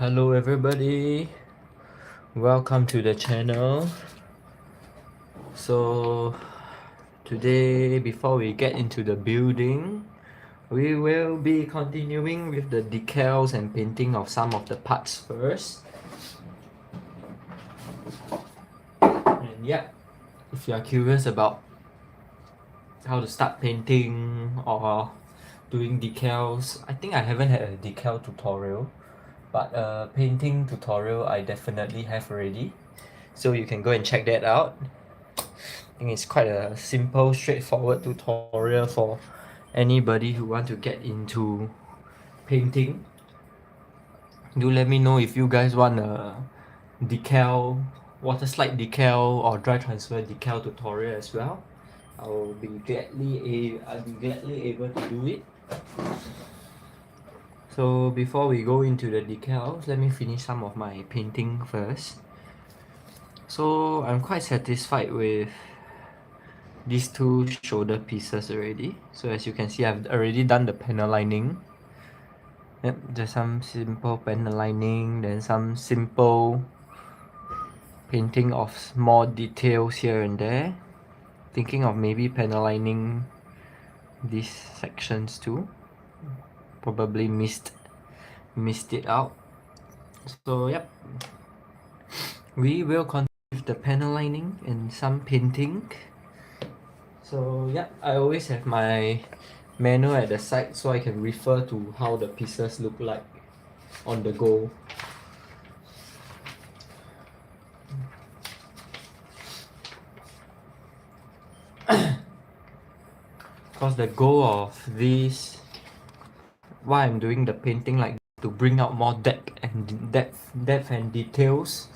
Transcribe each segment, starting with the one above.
Hello everybody, welcome to the channel. So today, before we get into the building, we will be continuing with the decals and painting of some of the parts first. And yeah, if you are curious about how to start painting or doing decals, I think I haven't had a decal tutorial, but a painting tutorial I definitely have already, so you can go and check that out. I think it's quite a simple, straightforward tutorial for anybody who want to get into painting. Do let me know if you guys want a decal, water slide decal or dry transfer decal tutorial as well. I'll be gladly able to do it. So before we go into the decals, let me finish some of my painting first. So I'm quite satisfied with these two shoulder pieces already. So as you can see, I've already done the panel lining. Yep, just some simple panel lining, then some simple painting of small details here and there. Thinking of maybe panel lining these sections too. Probably missed it out. So yep, we will continue with the panel lining and some painting. So yeah, I always have my manual at the side so I can refer to how the pieces look like on the go. Because the goal of this, why I'm doing the painting like to bring out more depth and details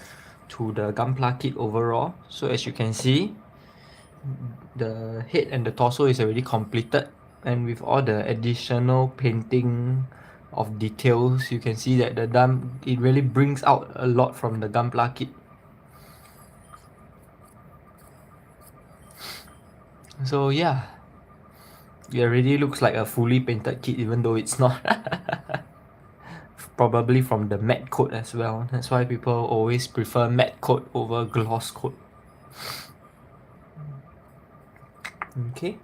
to the Gunpla kit overall. So as you can see, the head and the torso is already completed, and with all the additional painting of details, you can see that it really brings out a lot from the Gunpla kit. So yeah, it already looks like a fully painted kit even though it's not. Probably from the matte coat as well. That's why people always prefer matte coat over gloss coat. Okay.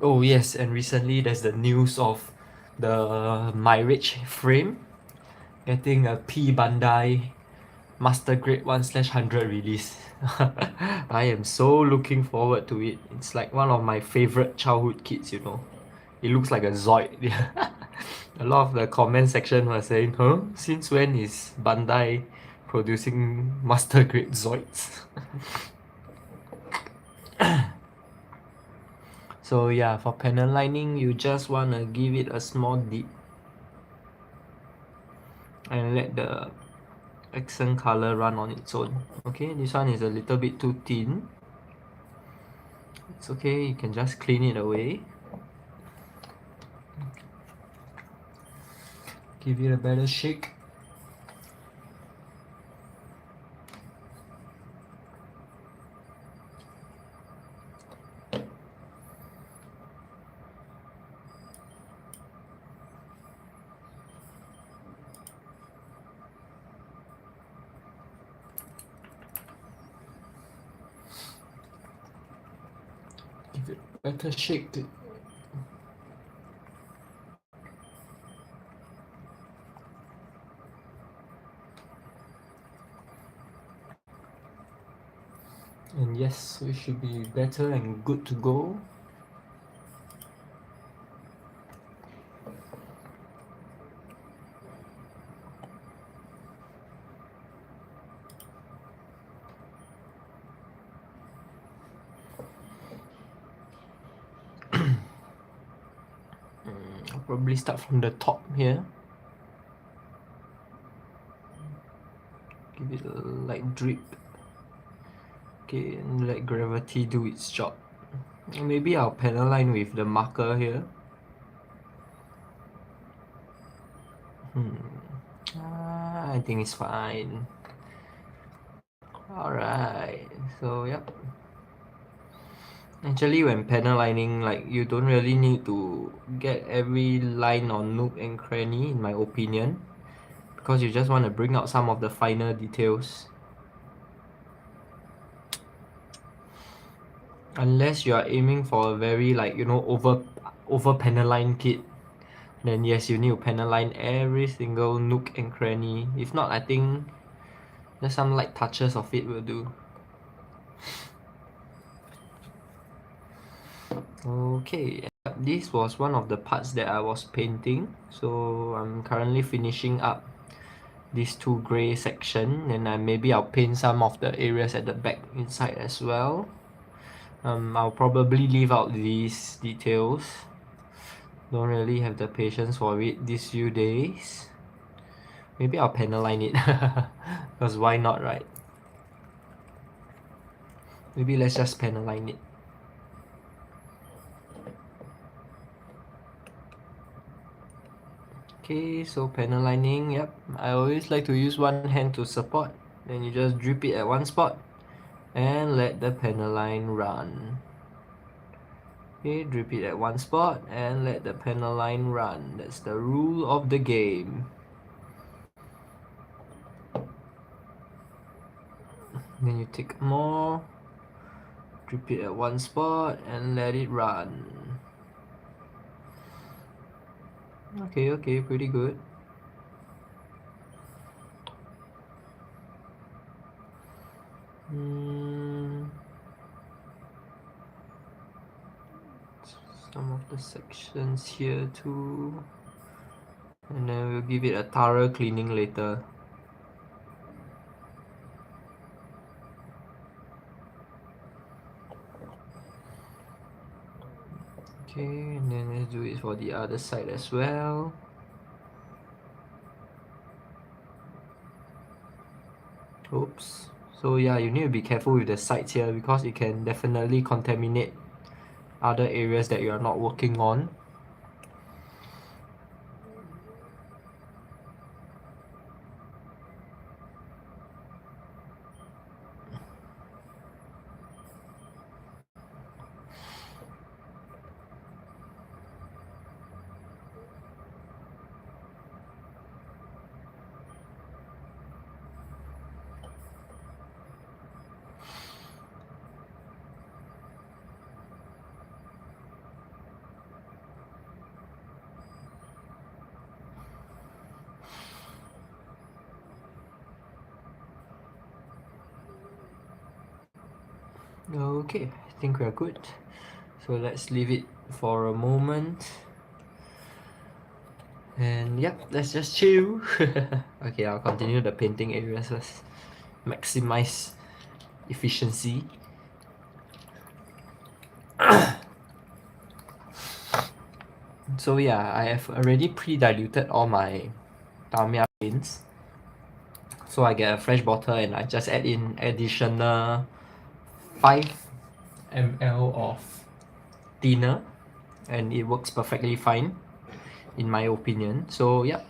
Oh yes, and recently there's the news of the Mirage frame getting a P Bandai Master Grade 1/100 release. I am so looking forward to it. It's like one of my favorite childhood kits, you know. It looks like a Zoid. A lot of the comment section was saying, huh? Since when is Bandai producing Master Grade Zoids? So yeah, for panel lining, you just wanna give it a small dip and let the accent color run on its own. Okay, this one is a little bit too thin. It's okay, you can just clean it away. Give it a better shake. Give it a better shake. And yes, we should be better and good to go. I'll probably start from the top here. Give it a light drip. Okay, and let gravity do its job. Maybe I'll panel line with the marker here. I think it's fine. Alright, so yep. Actually, when panel lining, like, you don't really need to get every line or nook and cranny, in my opinion, because you just want to bring out some of the finer details. Unless you are aiming for a very, like, you know, over panel line kit, then yes, you need to panel line every single nook and cranny. If not, I think just some light touches of it will do. Okay, this was one of the parts that I was painting, so I'm currently finishing up these two gray section, and maybe I'll paint some of the areas at the back inside as well. I'll probably leave out these details. Don't really have the patience for it these few days. Maybe I'll panel line it, because why not, right? Maybe let's just panel line it. Okay, so panel lining, yep. I always like to use one hand to support. Then you just drip it at one spot and let the panel line run. Okay, drip it at one spot and let the panel line run. That's the rule of the game. Then you take more, drip it at one spot and let it run. Okay, pretty good. Some of the sections here too. And then we'll give it a thorough cleaning later. Okay, and then let's do it for the other side as well. Oops. So yeah, you need to be careful with the sides here because it can definitely contaminate other areas that you are not working on. Okay, I think we're good. So let's leave it for a moment. And yep, let's just chill. Okay, I'll continue the painting areas first. Maximize efficiency. So yeah, I have already pre-diluted all my Tamiya paints. So I get a fresh bottle and I just add in additional 5 ml of thinner, and it works perfectly fine in my opinion. So yeah,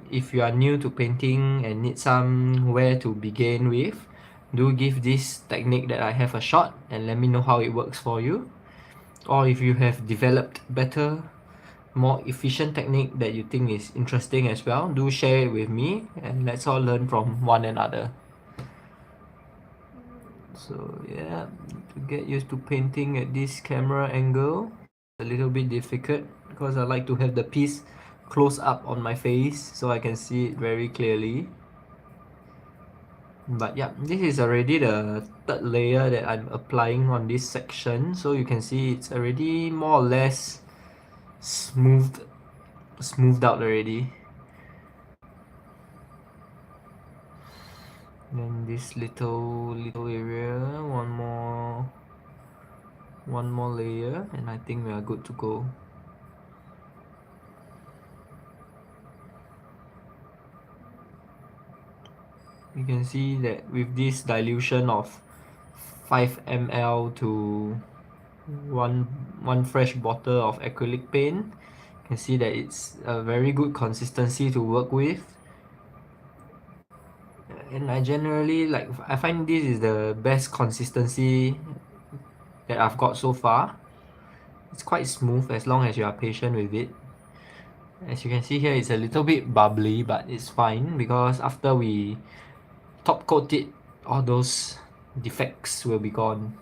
if you are new to painting and need somewhere to begin with, do give this technique that I have a shot and let me know how it works for you. Or if you have developed better, more efficient technique that you think is interesting as well, do share it with me and let's all learn from one another. So yeah, to get used to painting at this camera angle, a little bit difficult because I like to have the piece close up on my face so I can see it very clearly. But yeah, this is already the third layer that I'm applying on this section, so you can see it's already more or less smoothed out already. Then this little area, one more layer, and I think we are good to go. you can see that with this dilution of 5 ml to one fresh bottle of acrylic paint, you can see that it's a very good consistency to work with. And I generally I find this is the best consistency that I've got so far. It's quite smooth as long as you are patient with it. As you can see here, it's a little bit bubbly, but it's fine because after we top coat it, all those defects will be gone.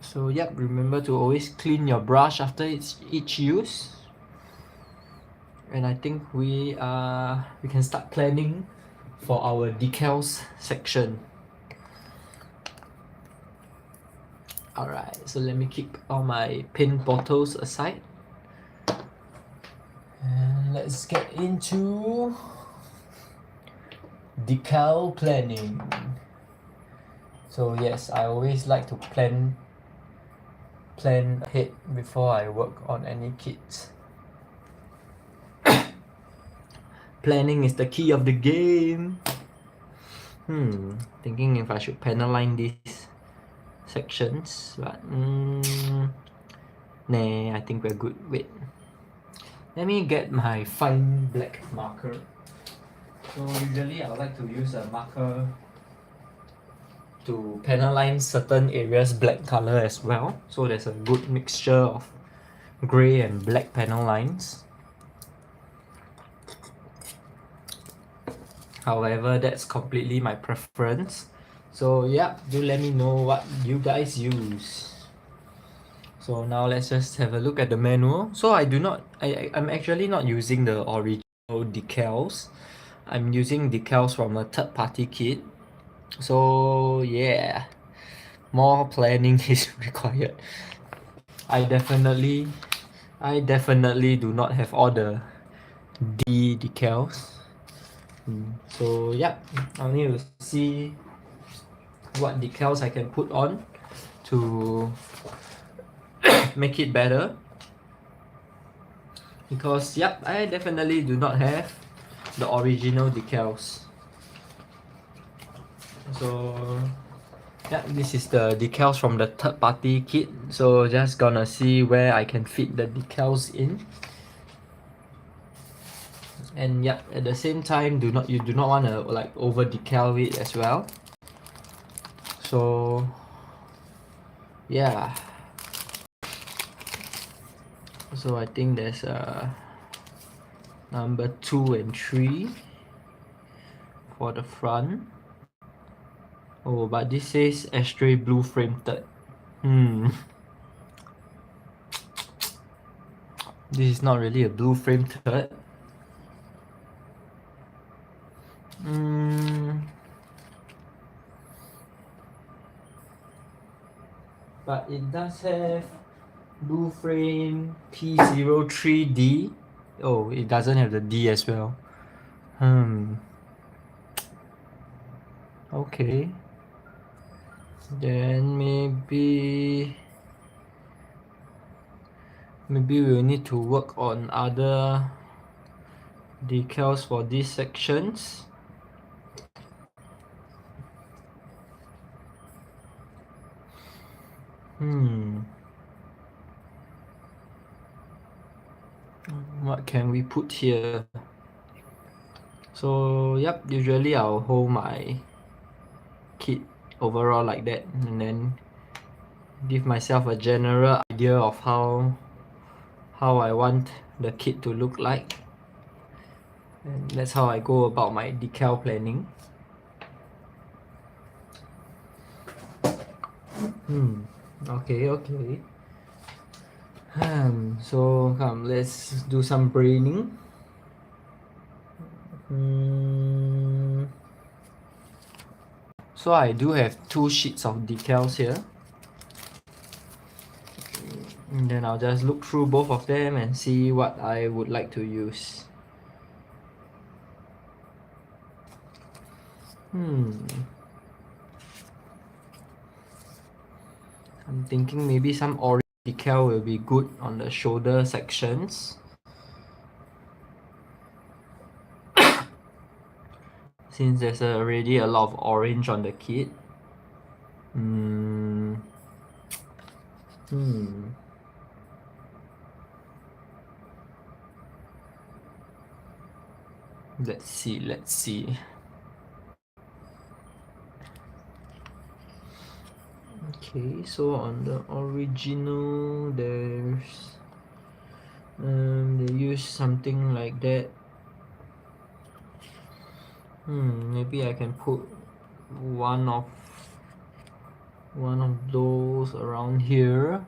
So yep, remember to always clean your brush after each use. And I think we can start planning for our decals section. Alright, so let me keep all my paint bottles aside. And let's get into decal planning. So yes, I always like to plan ahead before I work on any kits. Planning is the key of the game. Thinking if I should panel-line these sections, but nah, I think we're good. Wait, let me get my fine black marker. So usually I would like to use a marker to panel-line certain areas black color as well, so there's a good mixture of gray and black panel lines. However, that's completely my preference. So yeah, do let me know what you guys use. So now let's just have a look at the manual. So I'm actually not using the original decals. I'm using decals from a third-party kit. So yeah, more planning is required. I definitely do not have all the D decals. So yeah, I'll need to see what decals I can put on to make it better. Because yep, I definitely do not have the original decals. So yeah, this is the decals from the third party kit. So just gonna see where I can fit the decals in. And yeah, at the same time, you do not want to like over decal it as well. So yeah, so I think there's number 2 and 3 for the front. Oh, but this says Astray blue frame third. This is not really a blue frame third. But it does have blue frame P03D. Oh, it doesn't have the D as well. Okay. Then maybe we'll need to work on other decals for these sections. What can we put here? So yep, usually I'll hold my kit overall like that and then give myself a general idea of how I want the kit to look like. And that's how I go about my decal planning. Okay. So come, let's do some braining. So I do have 2 sheets of decals here. And then I'll just look through both of them and see what I would like to use. I'm thinking maybe some orange decal will be good on the shoulder sections. since there's already a lot of orange on the kit. Let's see. Okay, so on the original there's they use something like that. Maybe I can put one of those around here.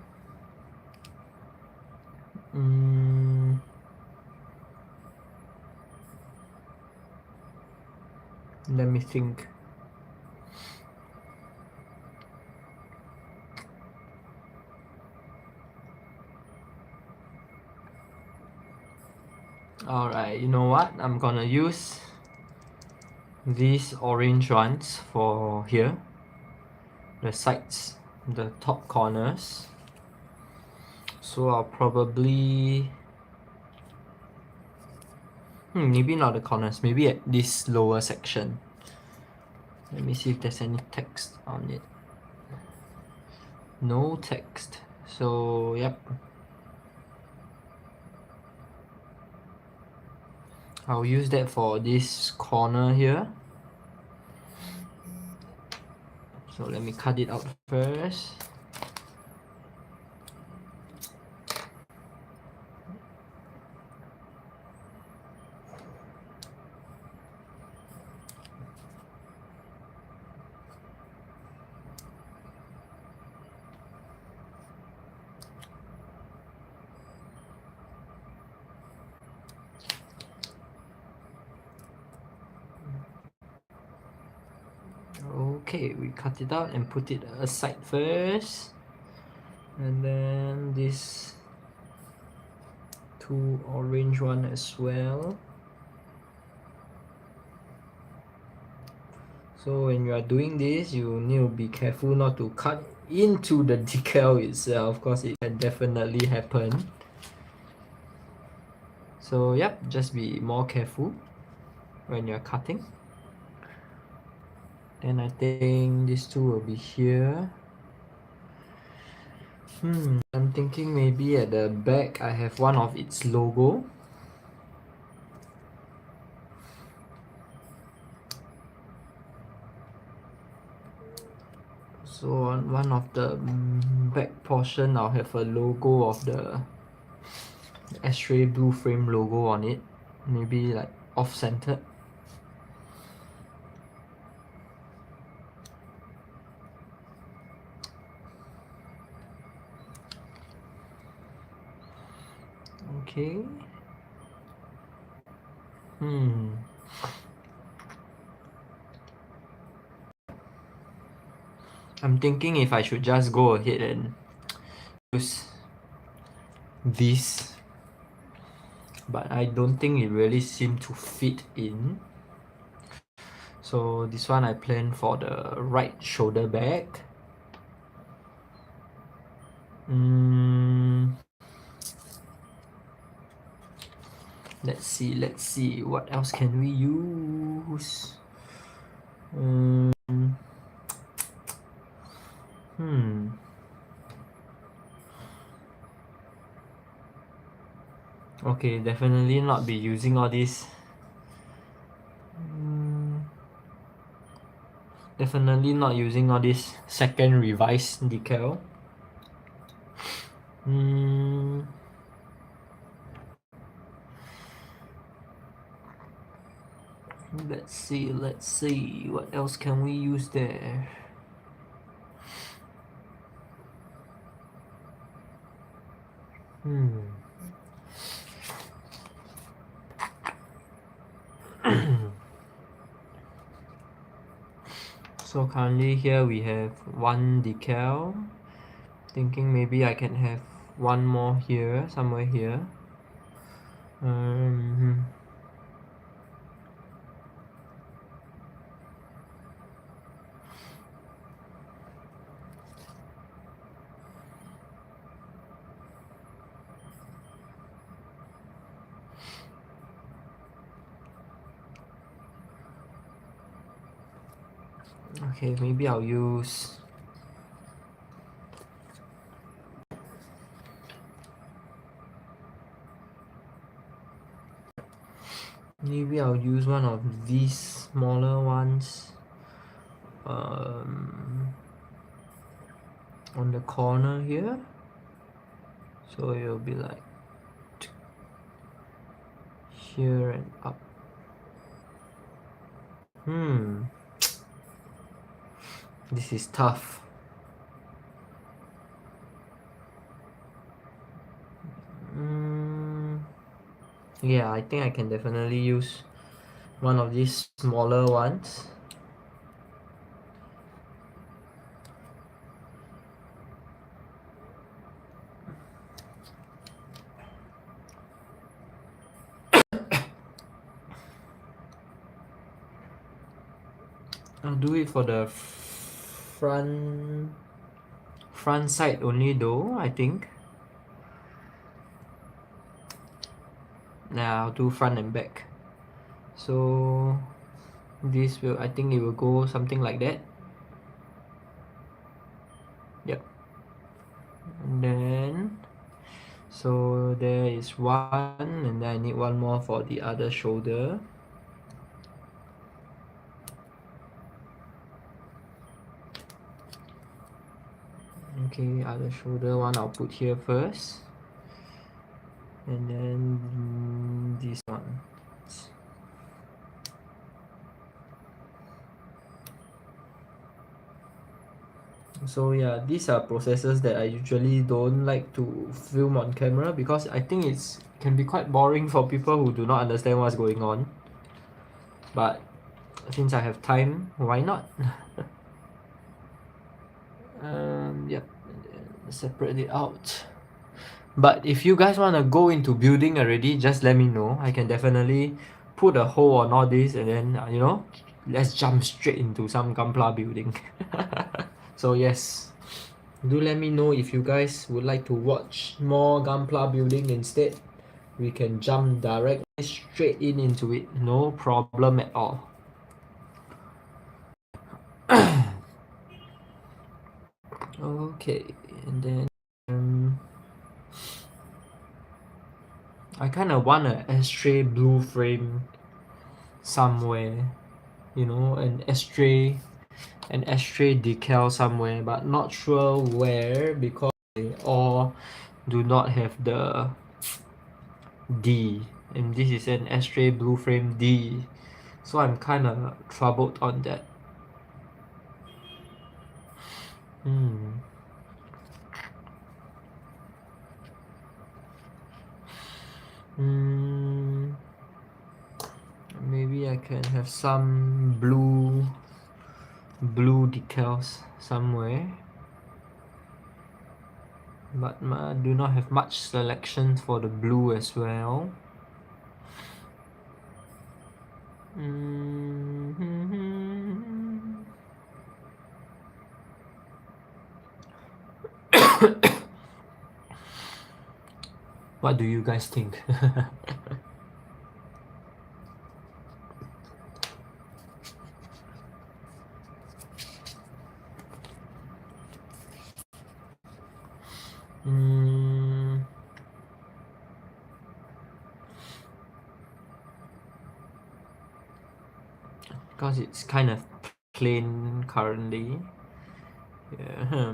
Let me think. Alright, you know what? I'm gonna use these orange ones for here. The sides, the top corners. So I'll probably... maybe not the corners, maybe at this lower section. Let me see if there's any text on it. No text. So, yep. I'll use that for this corner here. So let me cut it out first. Okay, we cut it out and put it aside first. And then this two orange one as well. So when you are doing this, you need to be careful not to cut into the decal itself, because it can definitely happen. So yep, just be more careful when you're cutting. Then I think these two will be here. I'm thinking maybe at the back I have one of its logo. So on one of the back portion I'll have a logo of the Astray blue frame logo on it. Maybe like off-centered. Okay. I'm thinking if I should just go ahead and use this, but I don't think it really seemed to fit in. So this one I plan for the right shoulder bag. Let's see what else can we use. Okay, definitely not be using all this. Definitely not using all this second revised decal. Let's see what else can we use there. So currently here we have one decal. Thinking maybe I can have one more here, somewhere here. Okay, maybe I'll use one of these smaller ones on the corner here, so it'll be like here and up. This is tough. Yeah, I think I can definitely use one of these smaller ones. I'll do it for the front side only though, I think. Now I'll do front and back. So this will, I think it will go something like that. Yep. And then so there is one, and then I need one more for the other shoulder. Okay, other shoulder one I'll put here first, and then this one. So yeah, these are processes that I usually don't like to film on camera because I think it can be quite boring for people who do not understand what's going on. But since I have time, why not? Yep, separate it out. But if you guys want to go into building already, just let me know. I can definitely put a hole on all this, and then let's jump straight into some Gunpla building. So yes, do let me know if you guys would like to watch more Gunpla building instead. We can jump directly straight into it, no problem at all. Okay, and then I kind of want an Astray blue frame somewhere, an Astray decal somewhere, but not sure where because they all do not have the D, and this is an Astray blue frame D, so I'm kind of troubled on that. Maybe I can have some blue decals somewhere, but I do not have much selection for the blue as well. What do you guys think? Because it's kind of plain currently. Yeah.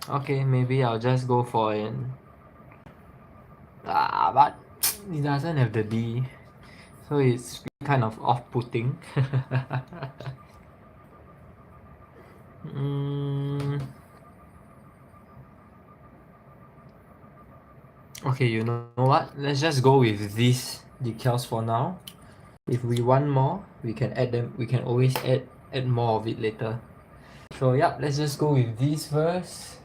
Okay, maybe I'll just go for an but it doesn't have the D, so it's kind of off-putting. Okay, you know what? Let's just go with these decals for now. If we want more, we can add them. We can always add more of it later. So yeah, let's just go with these first.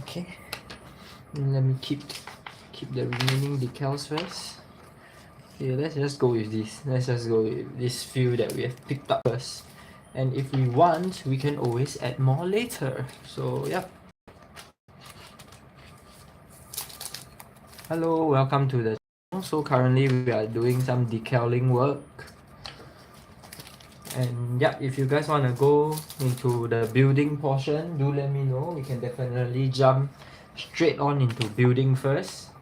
Okay, and let me keep the remaining decals first. Okay, let's just go with this. Let's just go with this few that we have picked up first. And if we want, we can always add more later. So yeah. Hello, welcome to the channel. So currently we are doing some decaling work. And yeah, if you guys want to go into the building portion, do let me know. We can definitely jump straight on into building first.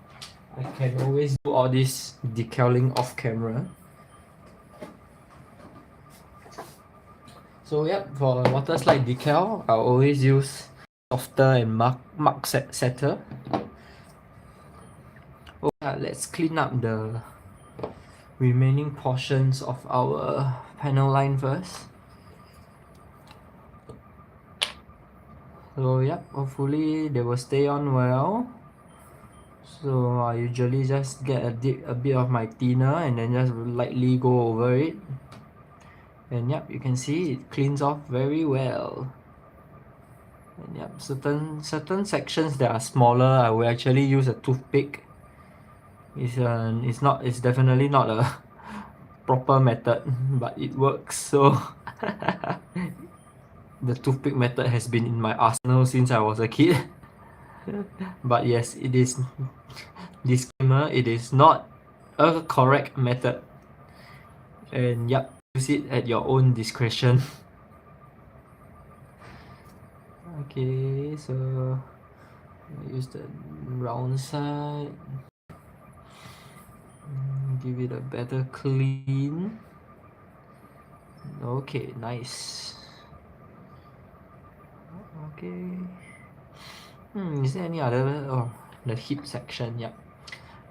I can always do all this decaling off camera. So yeah, for Waterslide decal, I'll always use softer and mark setter. Oh yeah, let's clean up the remaining portions of our panel line first. So yeah, hopefully they will stay on well. So I usually just get a bit of my thinner and then just lightly go over it. And yep, you can see it cleans off very well. And yep, certain sections that are smaller, I will actually use a toothpick. It's definitely not a proper method, but it works. So the toothpick method has been in my arsenal since I was a kid. But yes, it is, disclaimer, it is not a correct method. And yep, use it at your own discretion. Okay, so use the round side, give it a better clean. Okay, nice. Okay. Is there any other? Oh, the hip section. Yep.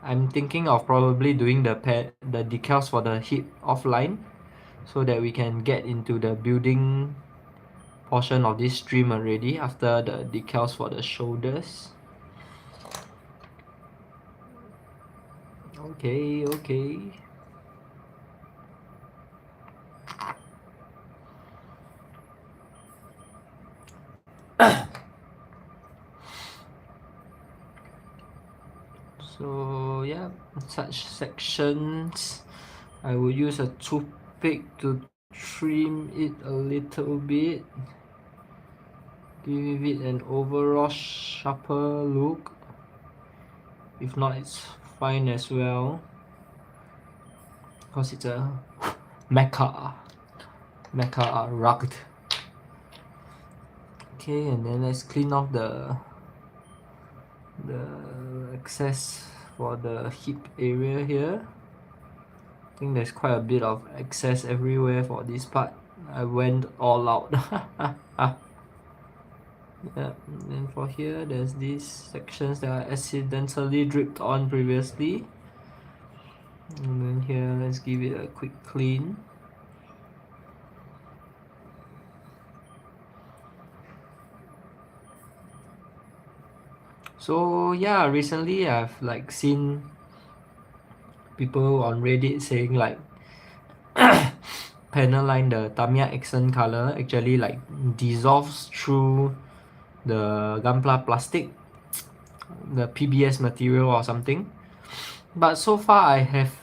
I'm thinking of probably doing the decals for the hip offline, so that we can get into the building portion of this stream already after the decals for the shoulders. Okay, okay. So yeah, such sections, I will use a toothpick to trim it a little bit, give it an overall sharper look. If not, it's fine as well, because it's a mecha rugged. Okay, and then let's clean off the excess for the hip area here. I think there's quite a bit of excess everywhere for this part. I went all out. Yeah, and then for here, there's these sections that I accidentally dripped on previously. And then here, let's give it a quick clean. So yeah, recently I've like seen people on Reddit saying like panel line, the Tamiya accent color actually like dissolves through the Gunpla plastic, the PBS material or something. But so far I have,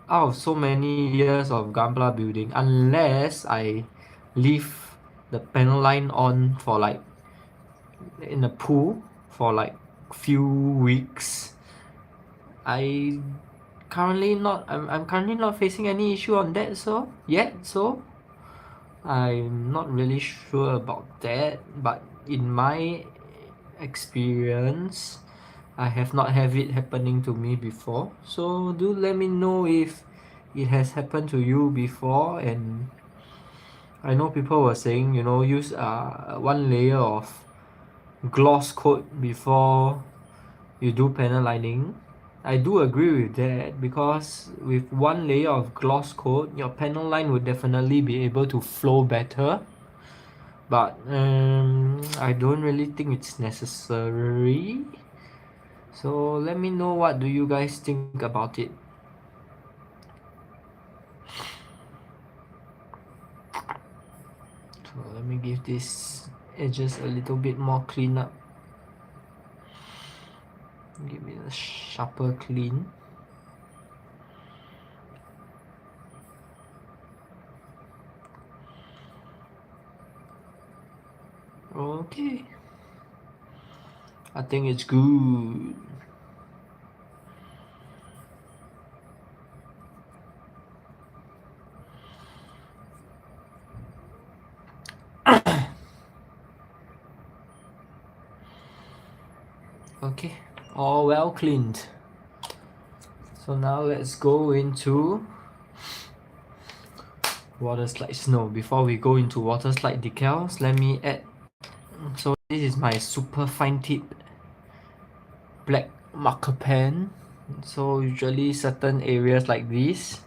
out of so many years of Gunpla building, unless I leave the panel line on for like in the pool for like few weeks, I'm currently not facing any issue on that so I'm not really sure about that, but in my experience, I have not have it happening to me before. So do let me know if it has happened to you before. And I know people were saying, use one layer of gloss coat before you do panel lining. I do agree with that, because with one layer of gloss coat, your panel line would definitely be able to flow better. But I don't really think it's necessary. So let me know, what do you guys think about it? let me give this edges a little bit more clean up. Give it a sharper clean. Okay, I think it's good. Okay, all well cleaned. So now let's go into Waterslide snow. Before we go into Waterslide decals, let me add. So this is my super fine tip black marker pen. So usually certain areas like this,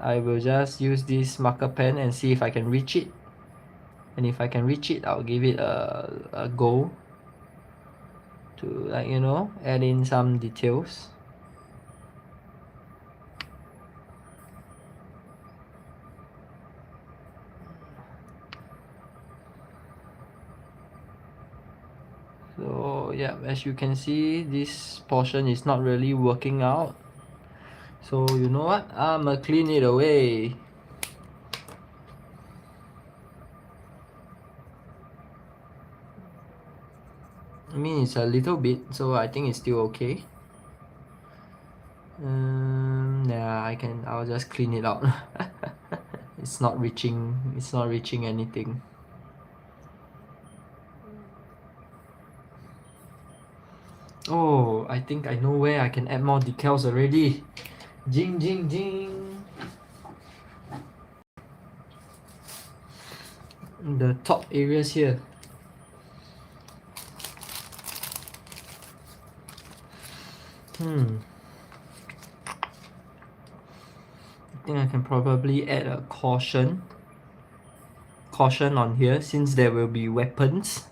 I will just use this marker pen and see if I can reach it. And if I can reach it, I'll give it a go to, like, you know, add in some details. So yeah, as you can see, this portion is not really working out. So you know what? I'ma clean it away. I mean, it's a little bit, so I think it's still okay. Yeah, I'll just clean it out. It's not reaching anything. Oh, I think I know where I can add more decals already. Jing jing jing. The top areas here. I think I can probably add a caution on here, since there will be weapons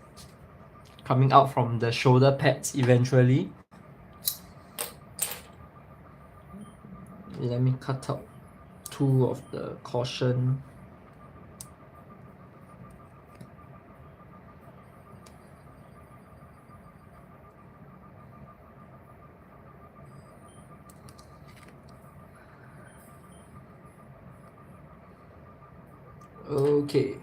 coming out from the shoulder pads eventually. Let me cut out 2 of the caution. Okay.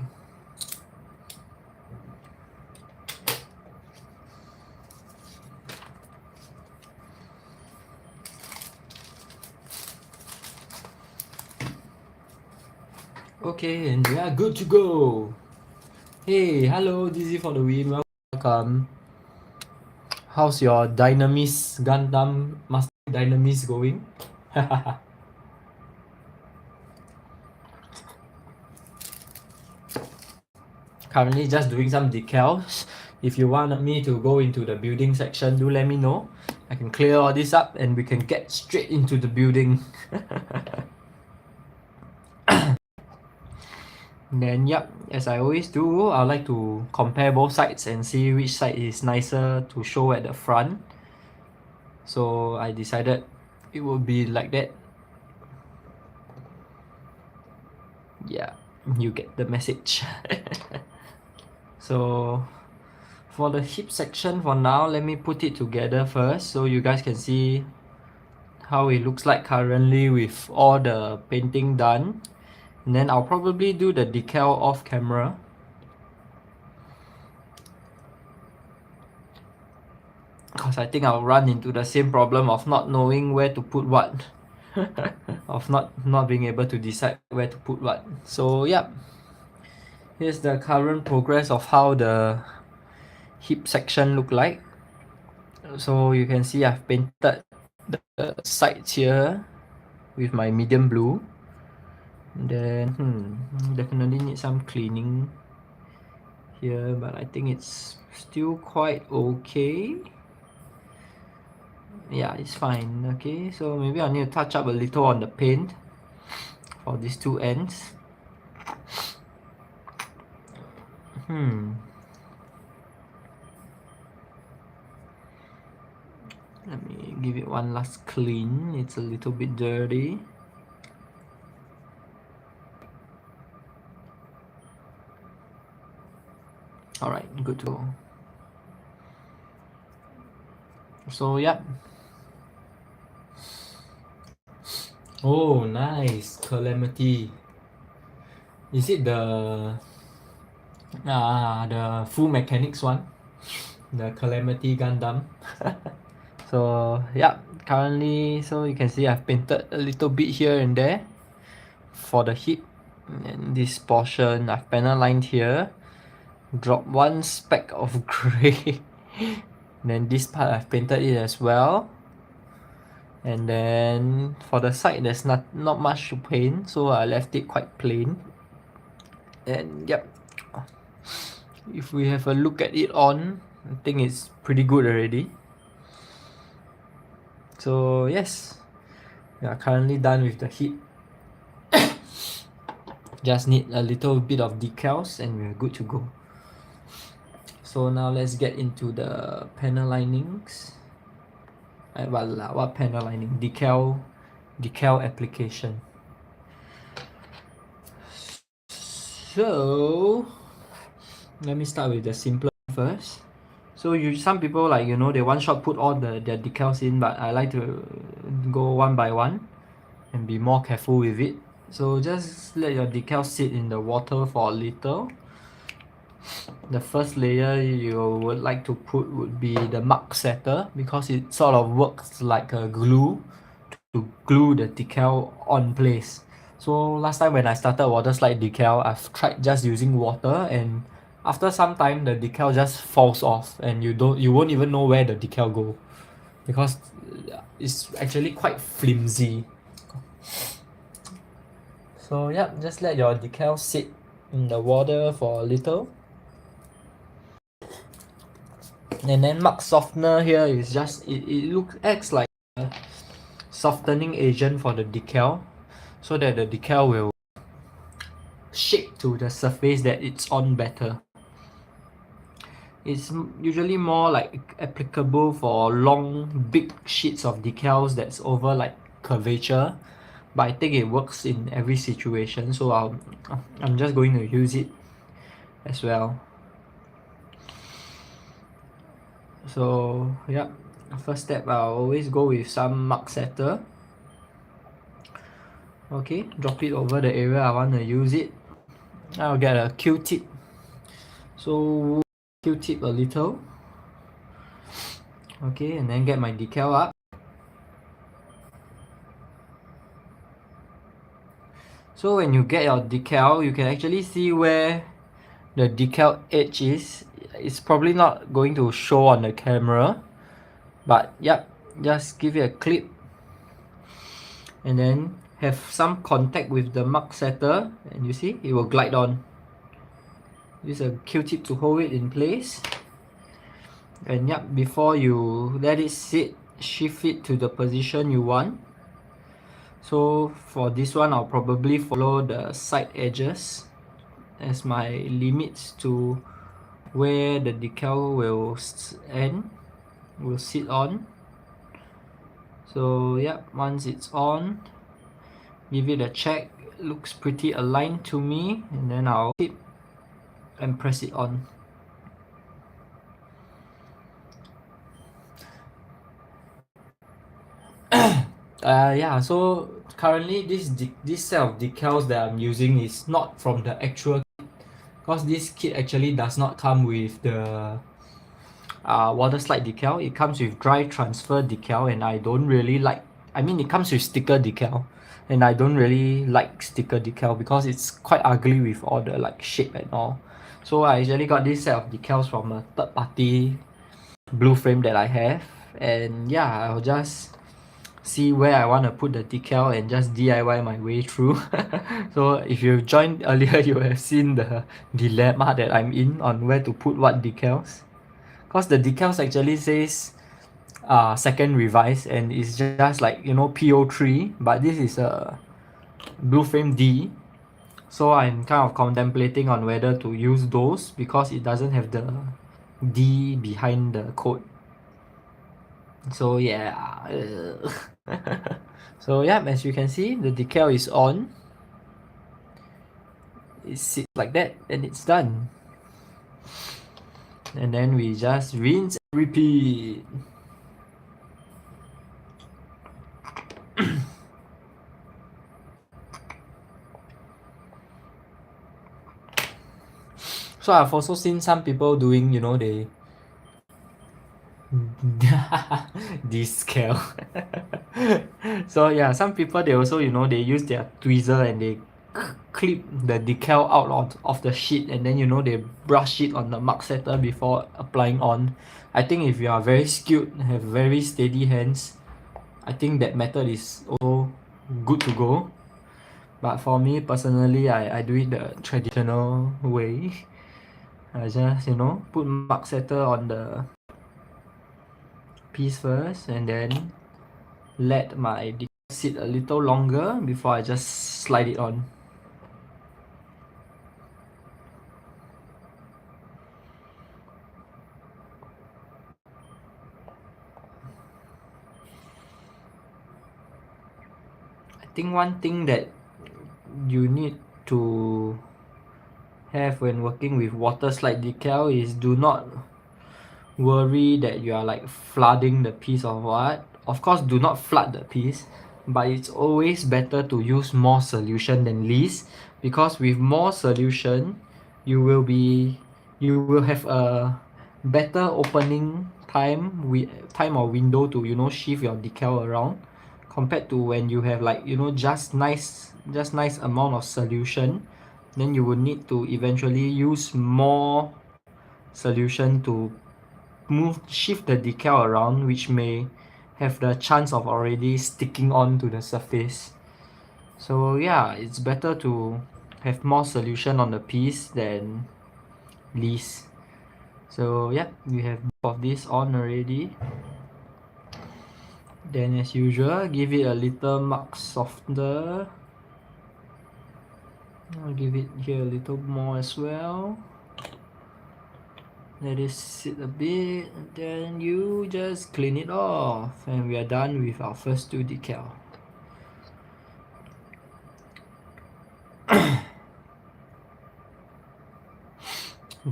Okay, and we are good to go. Hey, hello, Dizzy for the win. Welcome. How's your Dynamis Gundam Master Dynamis going? Currently just doing some decals. If you want me to go into the building section, do let me know. I can clear all this up and we can get straight into the building. Then yep, as I always do, I like to compare both sides and see which side is nicer to show at the front. So I decided it would be like that. Yeah, you get the message. So for the hip section for now, let me put it together first so you guys can see how it looks like currently with all the painting done. And then I'll probably do the decal off camera. Because I think I'll run into the same problem of not knowing where to put what. Of not being able to decide where to put what. So yeah, here's the current progress of how the hip section look like. So you can see I've painted the sides here with my medium blue. And then definitely need some cleaning here, but I think it's still quite okay. Yeah, it's fine. Okay, so maybe I need to touch up a little on the paint for these 2 ends. Let me give it one last clean. It's a little bit dirty. Alright, good to go. So yeah. Oh, nice. Calamity. Is it the full mechanics one? The Calamity Gundam? So yeah, currently, so you can see I've painted a little bit here and there for the hip. And this portion I've panel lined here. Drop one speck of grey. Then this part I've painted it as well. And then for the side there's not much to paint, so I left it quite plain. And yep, if we have a look at it on, I think it's pretty good already. So yes, we are currently done with the hip. Just need a little bit of decals and we're good to go. So now let's get into the panel linings. What panel lining? Decal application. So let me start with the simpler first. So some people, like, you know, they one shot put all their decals in, but I like to go one by one and be more careful with it. So just let your decals sit in the water for a little. The first layer you would like to put would be the mark setter, because it sort of works like a glue to glue the decal on place. So last time when I started Waterslide decal, I've tried just using water, and after some time the decal just falls off and you won't even know where the decal go, because it's actually quite flimsy. So yeah, just let your decal sit in the water for a little. And then mark softener here is just acts like a softening agent for the decal, so that the decal will shape to the surface that it's on better. It's usually more like applicable for long big sheets of decals that's over like curvature, but I think it works in every situation, so I'm just going to use it as well. So yeah, first step, I'll always go with some mark setter. Okay, drop it over the area I want to use it. I'll get a Q-tip. So Q-tip a little. Okay, and then get my decal up. So when you get your decal, you can actually see where the decal edge is. It's probably not going to show on the camera, but yep, just give it a clip and then have some contact with the mark setter, and you see it will glide on. Use a Q-tip to hold it in place, and yep, before you let it sit, shift it to the position you want. So for this one, I'll probably follow the side edges as my limits to where the decal will sit on. So yep, once it's on, give it a check. It looks pretty aligned to me, and then I'll tip and press it on. Yeah, so currently this set of decals that I'm using is not from the actual kit, because this kit actually does not come with the Waterslide decal. It comes with dry transfer decal, and I don't really like, I mean, it comes with sticker decal, and I don't really like sticker decal because it's quite ugly with all the like shape and all. So I actually got this set of decals from a third party blue frame that I have, and yeah, I'll just see where I want to put the decal and just DIY my way through. So if you joined earlier, you have seen the dilemma that I'm in on where to put what decals, because the decals actually says second revise, and it's just like, you know, PO3, but this is a blue frame D, so I'm kind of contemplating on whether to use those because it doesn't have the D behind the code. So yeah. So yeah, as you can see, the decal is on. It sits like that and it's done. and then we just rinse and repeat. So I've also seen some people doing, they Decals. So yeah, some people they also they use their tweezer and they clip the decal out of the sheet, and then they brush it on the mark setter before applying on. I think if you are very skilled, have very steady hands, I think that method is also good to go. But for me personally, I do it the traditional way. I just put mark setter on the piece first, and then let my decal sit a little longer before I just slide it on. I think one thing that you need to have when working with Waterslide decal is do not worry that you are like flooding the piece or what. Of course, do not flood the piece, but it's always better to use more solution than least, because with more solution, you will have a better opening time or window to shift your decal around, compared to when you have like just nice amount of solution. Then you will need to eventually use more solution to shift the decal around, which may have the chance of already sticking on to the surface. So yeah, it's better to have more solution on the piece than least. So yeah, we have both of this on already. Then as usual, give it a little mark softer. I'll give it here a little more as well. Let it sit a bit, and then you just clean it off, and we are done with our first two decal.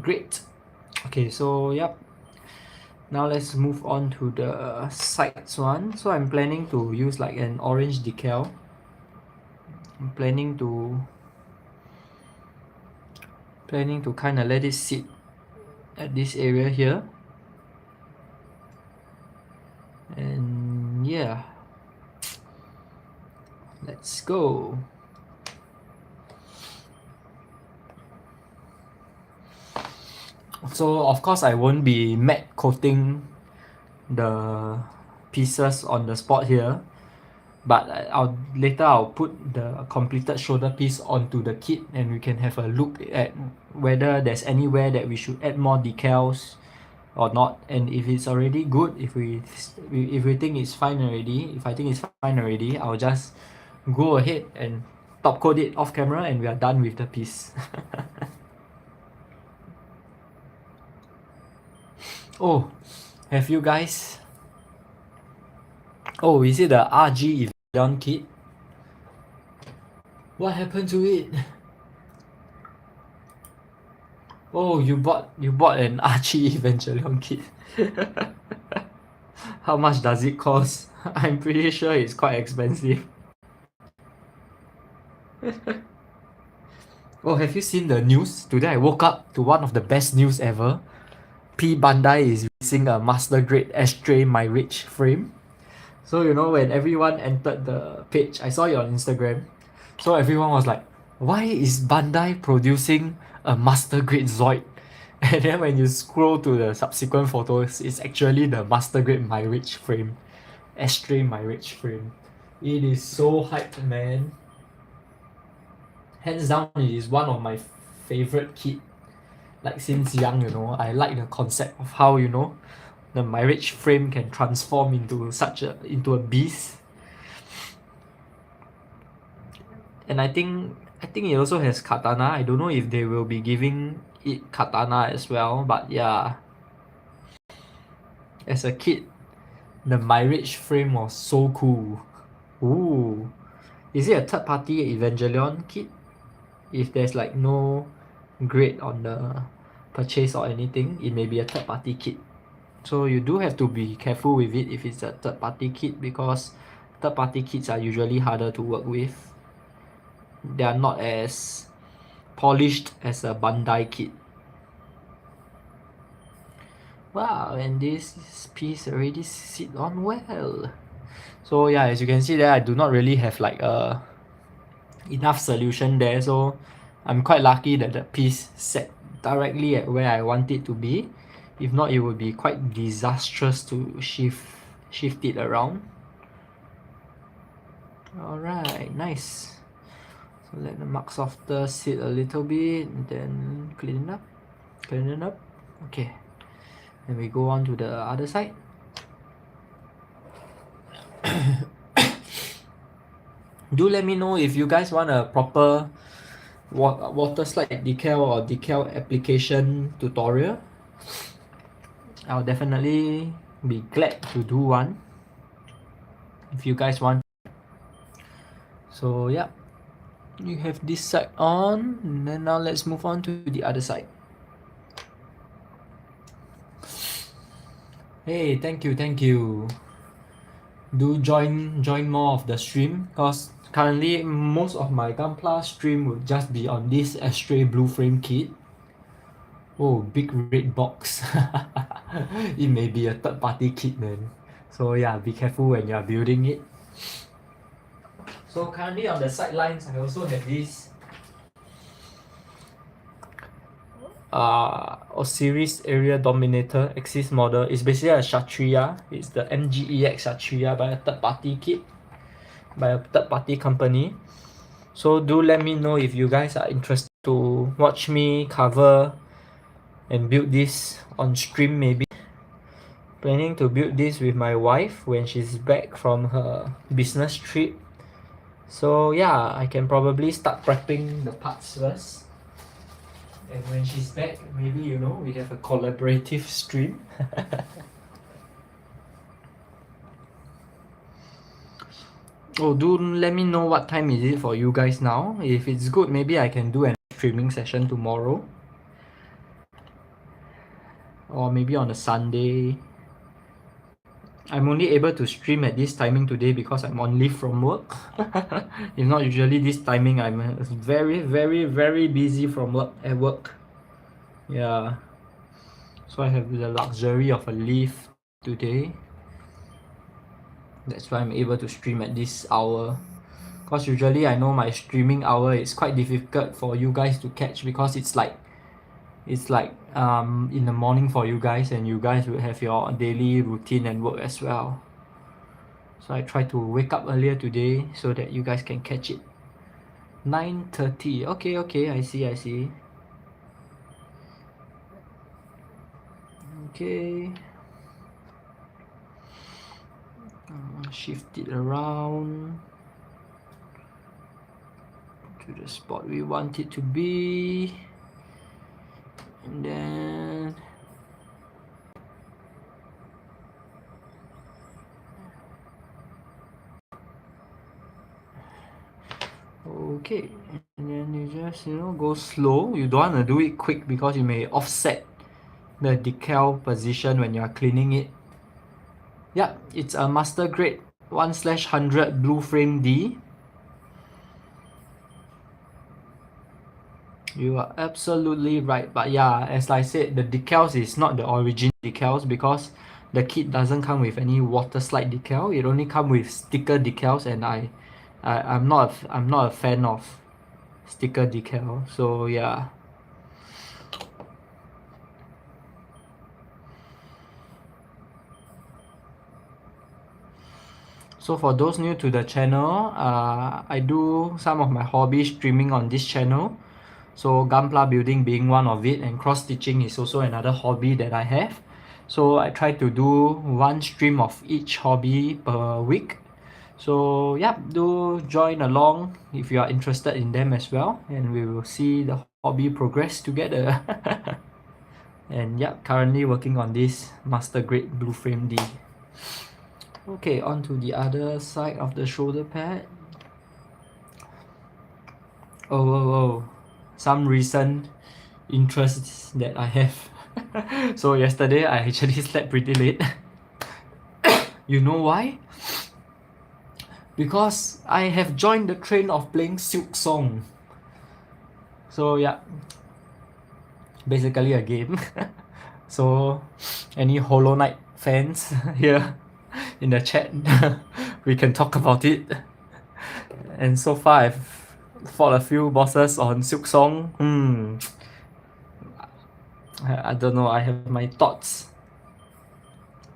Great. Okay, so yep. Now let's move on to the sides one. So I'm planning to use like an orange decal. I'm planning to kind of let it sit at this area here. And yeah, let's go. So of course I won't be matte coating the pieces on the spot here, but I'll put the completed shoulder piece onto the kit, and we can have a look at whether there's anywhere that we should add more decals or not. And if it's already good, if we think it's fine already, I'll just go ahead and top coat it off camera, and we are done with the piece. Oh, have you guys? Oh, is it the RG Evangelion kit? What happened to it? Oh, you bought an RG Evangelion kit. How much does it cost? I'm pretty sure it's quite expensive. Oh, have you seen the news? Today I woke up to one of the best news ever. P Bandai is releasing a master grade Astray My Rich frame. So when everyone entered the page, I saw it on Instagram. So everyone was like, why is Bandai producing a master grade Zoid? And then when you scroll to the subsequent photos, it's actually the master grade My Rich frame. Astray My Rich frame. It is so hyped, man. Hands down, it is one of my favorite kit. Like since young, I like the concept of how, the My Rich frame can transform into a beast. And I think it also has katana. I don't know if they will be giving it katana as well, but yeah. As a kid, the My Rich frame was so cool. Ooh. Is it a third party Evangelion kit? If there's like no grade on the purchase or anything, it may be a third party kit. So you do have to be careful with it if it's a third party kit, because third party kits are usually harder to work with. They are not as polished as a Bandai kit. Wow, and this piece already sit on well. So yeah, as you can see there, I do not really have like enough solution there, so I'm quite lucky that the piece set directly at where I want it to be. If not, it would be quite disastrous to shift it around. Alright, nice. So let the mark softer sit a little bit, and then clean it up. Okay, then we go on to the other side. Do let me know if you guys want a proper Waterslide decal or decal application tutorial. I'll definitely be glad to do one if you guys want. So yeah, you have this side on, and then now let's move on to the other side. Hey, thank you. Do join more of the stream, because currently most of my Gunpla stream will just be on this Astray blue frame kit. Oh, big red box. It may be a third party kit then. So yeah, be careful when you are building it. So currently on the sidelines, I also have this Osiris Area Dominator Axis model. It's basically a Kshatriya. It's the MGEX Kshatriya by a third party kit, by a third party company. So do let me know if you guys are interested to watch me cover and build this on stream maybe. Planning to build this with my wife when she's back from her business trip. So yeah, I can probably start prepping the parts first. And when she's back, maybe, you know, we have a collaborative stream. Oh, do let me know what time is it for you guys now. If it's good, maybe I can do an streaming session tomorrow. Or maybe on a Sunday. I'm only able to stream at this timing today because I'm on leave from work. If not, usually this timing I'm very busy from work. Yeah. So I have the luxury of a leave today. That's why I'm able to stream at this hour. Because usually I know my streaming hour is quite difficult for you guys to catch, because it's like in the morning for you guys, and you guys will have your daily routine and work as well. So I try to wake up earlier today so that you guys can catch it. 9:30. Okay, I see. Okay. Shift it around to the spot we want it to be. And then okay, and then you just, you know, go slow. You don't want to do it quick because you may offset the decal position when you are cleaning it. Yeah, it's a master grade 1/100 blue frame D. You are absolutely right, but yeah, as I said, the decals is not the origin decals, because the kit doesn't come with any Waterslide decal. It only comes with sticker decals, and I'm not a fan of sticker decal. So yeah. So for those new to the channel, I do some of my hobby streaming on this channel. So Gunpla building being one of it, and cross stitching is also another hobby that I have. So I try to do one stream of each hobby per week. So yeah, do join along if you are interested in them as well, and we will see the hobby progress together. And yeah, currently working on this master grade blue frame D. Okay, on to the other side of the shoulder pad. Oh, some recent interests that I have. So yesterday I actually slept pretty late. You know why? Because I have joined the trend of playing Silk Song. So yeah, basically a game. So any Hollow Knight fans here in the chat, we can talk about it. And so far I've fought a few bosses on Silk Song. I don't know, I have my thoughts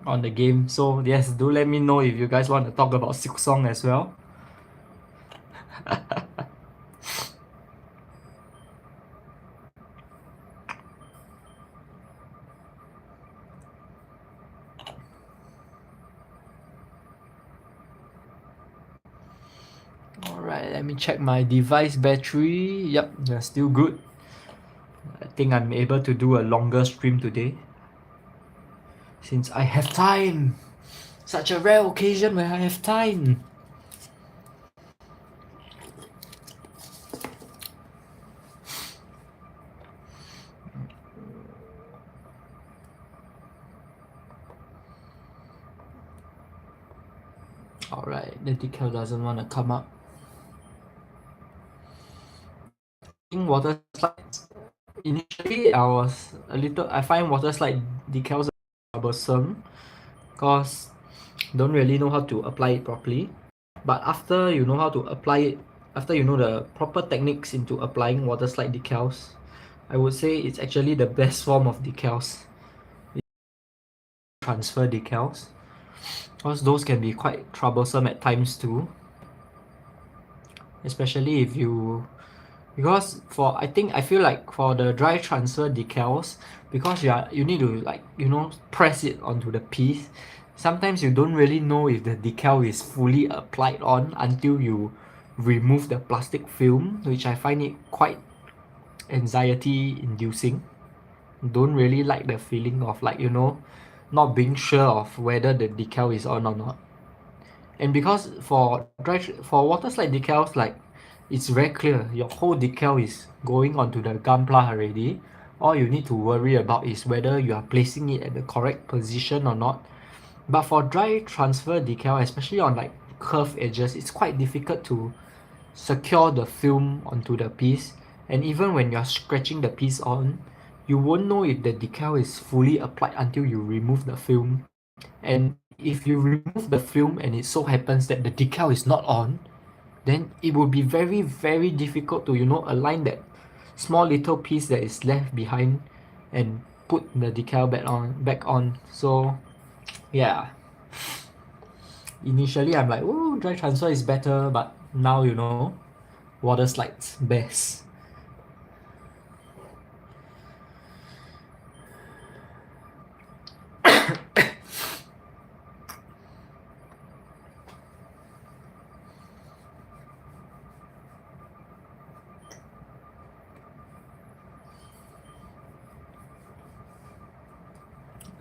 on the game. So yes, do let me know if you guys want to talk about Silk Song as well. Alright, let me check my device battery. Yep, they're still good. I think I'm able to do a longer stream today, since I have time. Such a rare occasion where I have time. Alright, the decal doesn't want to come up. In water slides, initially I find water slide decals troublesome because don't really know how to apply it properly. But after you know how to apply it, after you know the proper techniques into applying water slide decals, I would say it's actually the best form of decals. Transfer decals, because those can be quite troublesome at times too, especially if you, because for I feel like for the dry transfer decals, because you need to, like, you know, press it onto the piece. Sometimes you don't really know if the decal is fully applied on until you remove the plastic film, which I find it quite anxiety inducing. Don't really like the feeling of, like, you know, not being sure of whether the decal is on or not. And because for water slide decals, like, it's very clear your whole decal is going onto the gunpla already. All you need to worry about is whether you are placing it at the correct position or not. But for dry transfer decal, especially on like curved edges, it's quite difficult to secure the film onto the piece. And even when you're scratching the piece on, you won't know if the decal is fully applied until you remove the film. And if you remove the film and it so happens that the decal is not on, then it will be very, very difficult to, you know, align that small little piece that is left behind and put the decal back on. So yeah, initially I'm like, oh, dry transfer is better, but now, you know, water slides best.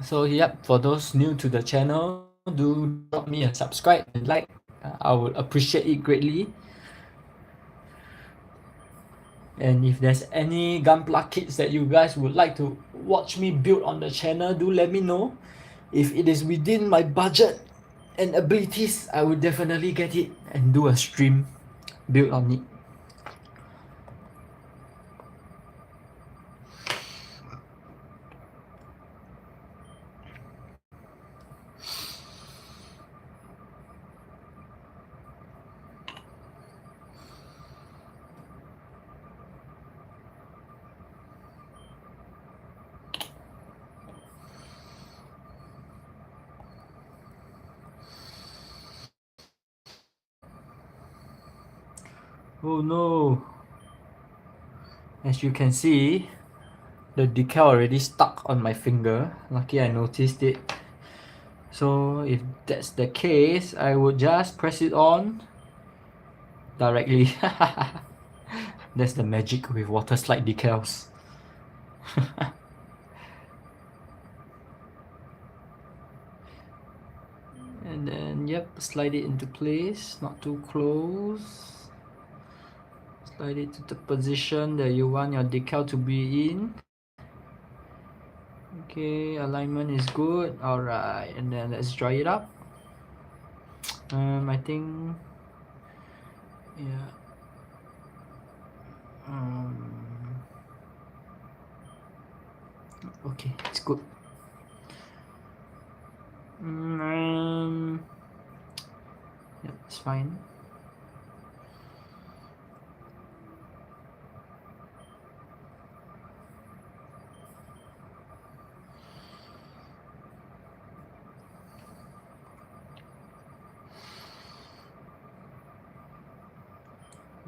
So yep, for those new to the channel, do drop me a subscribe and like. I would appreciate it greatly. And if there's any gunpla kits that you guys would like to watch me build on the channel, do let me know. If it is within my budget and abilities, I will definitely get it and do a stream build on it. Oh no! As you can see, the decal already stuck on my finger. Lucky I noticed it. So if that's the case, I would just press it on directly. That's the magic with water slide decals. And then, yep, slide it into place, not too close. Slide it to the position that you want your decal to be in. Okay, alignment is good. Alright, and then let's dry it up. I think, yeah. Okay, it's good. Yeah, it's fine.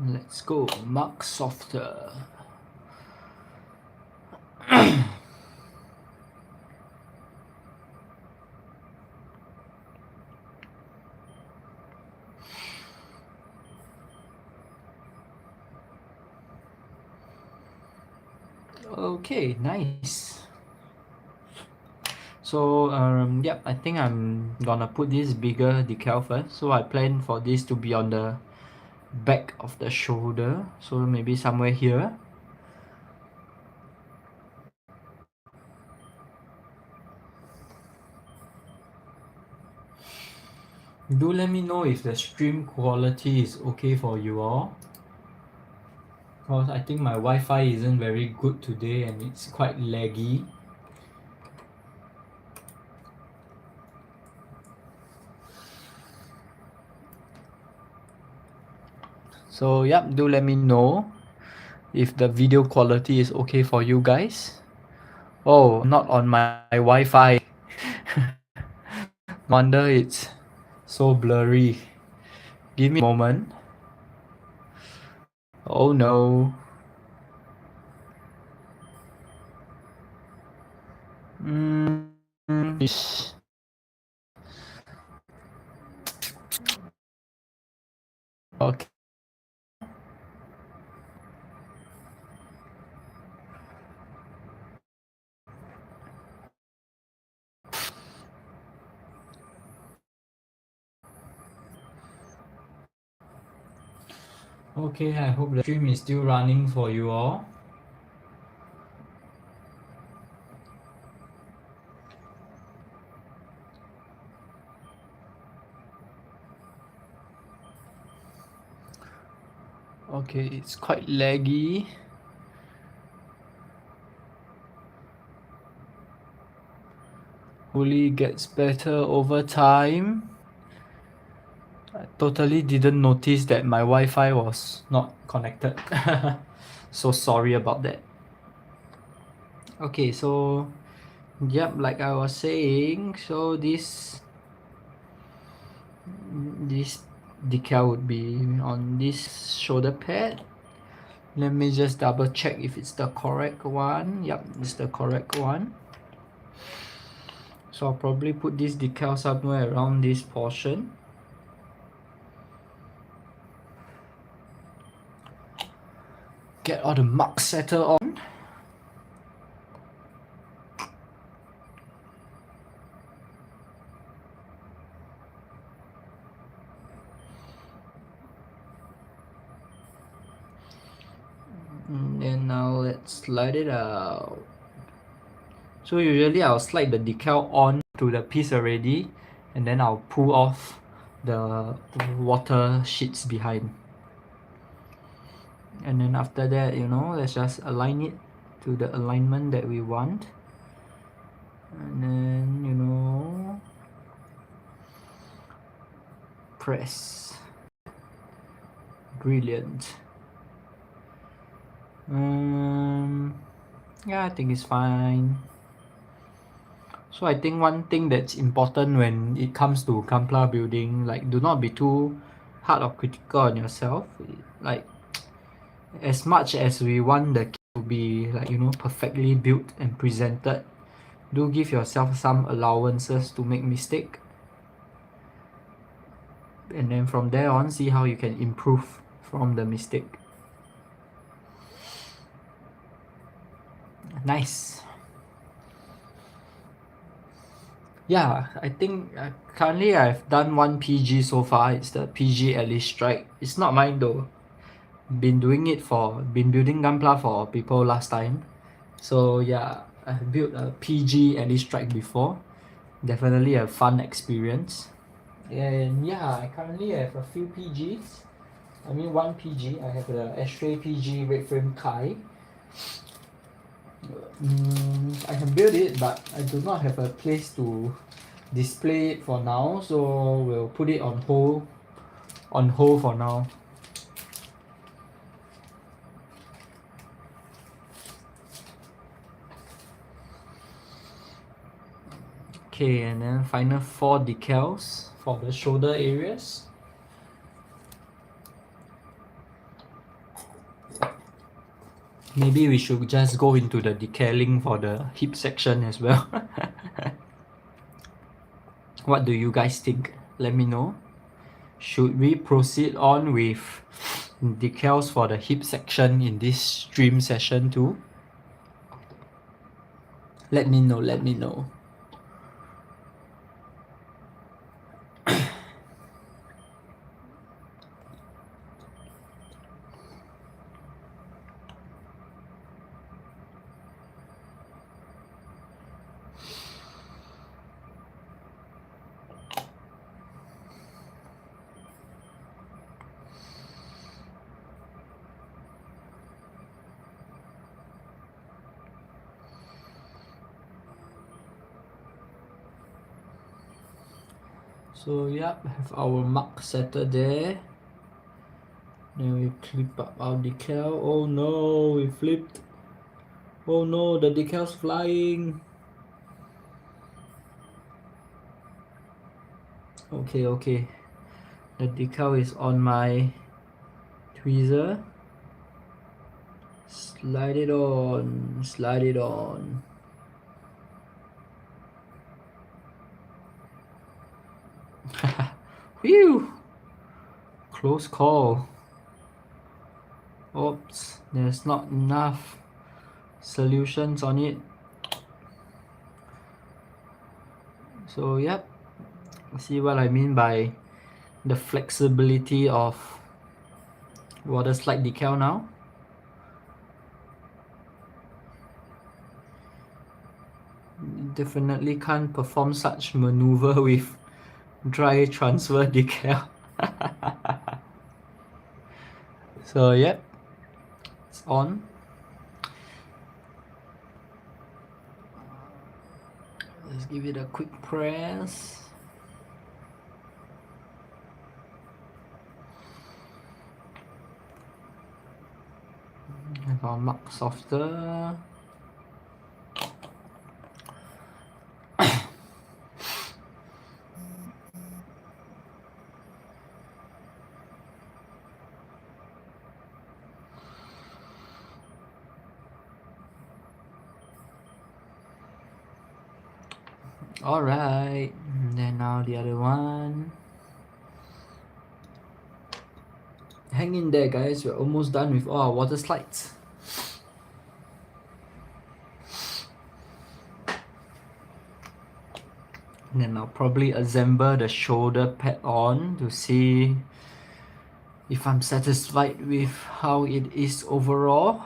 Let's go, mark softer. Okay, nice. So yep, I think I'm gonna put this bigger decal first. So I plan for this to be on the back of the shoulder, so maybe somewhere here. Do let me know if the stream quality is okay for you all, because I think my Wi-Fi isn't very good today and it's quite laggy. So yep, do let me know if the video quality is okay for you guys. Oh, not on my Wi-Fi. Wonder it's so blurry. Give me a moment. Oh no. Okay. Okay, I hope the stream is still running for you all. Okay, it's quite laggy. Hopefully gets better over time. I totally didn't notice that my Wi-Fi was not connected. So sorry about that. Okay, so yep, like I was saying, so this decal would be on this shoulder pad. Let me just double check if it's the correct one. Yep, it's the correct one. So I'll probably put this decal somewhere around this portion. Get all the mark setter on. And then now let's slide it out. So usually I'll slide the decal on to the piece already, and then I'll pull off the water sheets behind. And then after that, you know, let's just align it to the alignment that we want. And then, you know, press. Brilliant. Yeah, I think it's fine. So I think one thing that's important when it comes to Gunpla building, like, do not be too hard or critical on yourself. Like, as much as we want the kit to be, like, you know, perfectly built and presented, do give yourself some allowances to make mistake. And then from there on, see how you can improve from the mistake. Nice. Yeah, I think currently I've done one PG so far. It's the PG Ellie Strike. It's not mine though. been building Gunpla for people last time. So yeah, I've built a PG Elite Strike before. Definitely a fun experience. And yeah, I currently have a few PGs. I mean one PG. I have the Astray PG Red Frame Kai. I can build it, but I do not have a place to display it for now, so we'll put it on hold for now. Okay, and then final 4 decals for the shoulder areas. Maybe we should just go into the decaling for the hip section as well. What do you guys think? Let me know. Should we proceed on with decals for the hip section in this stream session too? Let me know. So yep, have our mark settled there. Then we clip up our decal. Oh no, we flipped. Oh no, the decal's flying. Okay. The decal is on my tweezer. Slide it on. Whew! Close call. Oops, there's not enough solutions on it. So yep, see what I mean by the flexibility of Waterslide decal now. Definitely can't perform such maneuver with dry transfer decal. So yep, it's on. Let's give it a quick press. Have our mark softer. Alright, then now the other one. Hang in there guys, we're almost done with all our water slides. And then I'll probably assemble the shoulder pad on to see if I'm satisfied with how it is overall.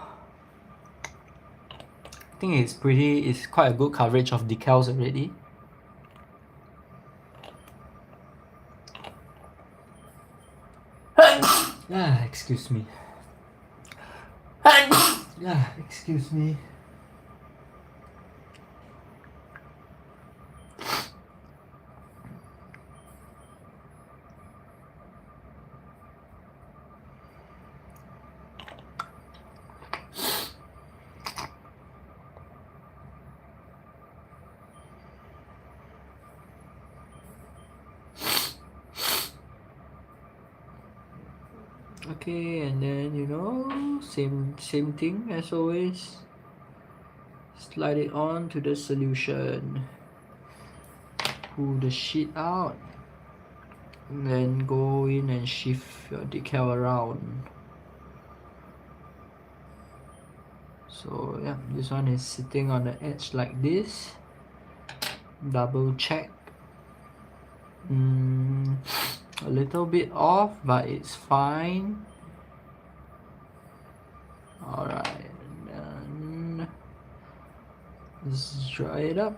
I think it's quite a good coverage of decals already. Excuse me. Excuse me. Okay, and then same thing as always. Slide it on to the solution. Pull the sheet out. And then go in and shift your decal around. So yeah, this one is sitting on the edge like this. Double check. A little bit off, but it's fine. Alright, then let's dry it up.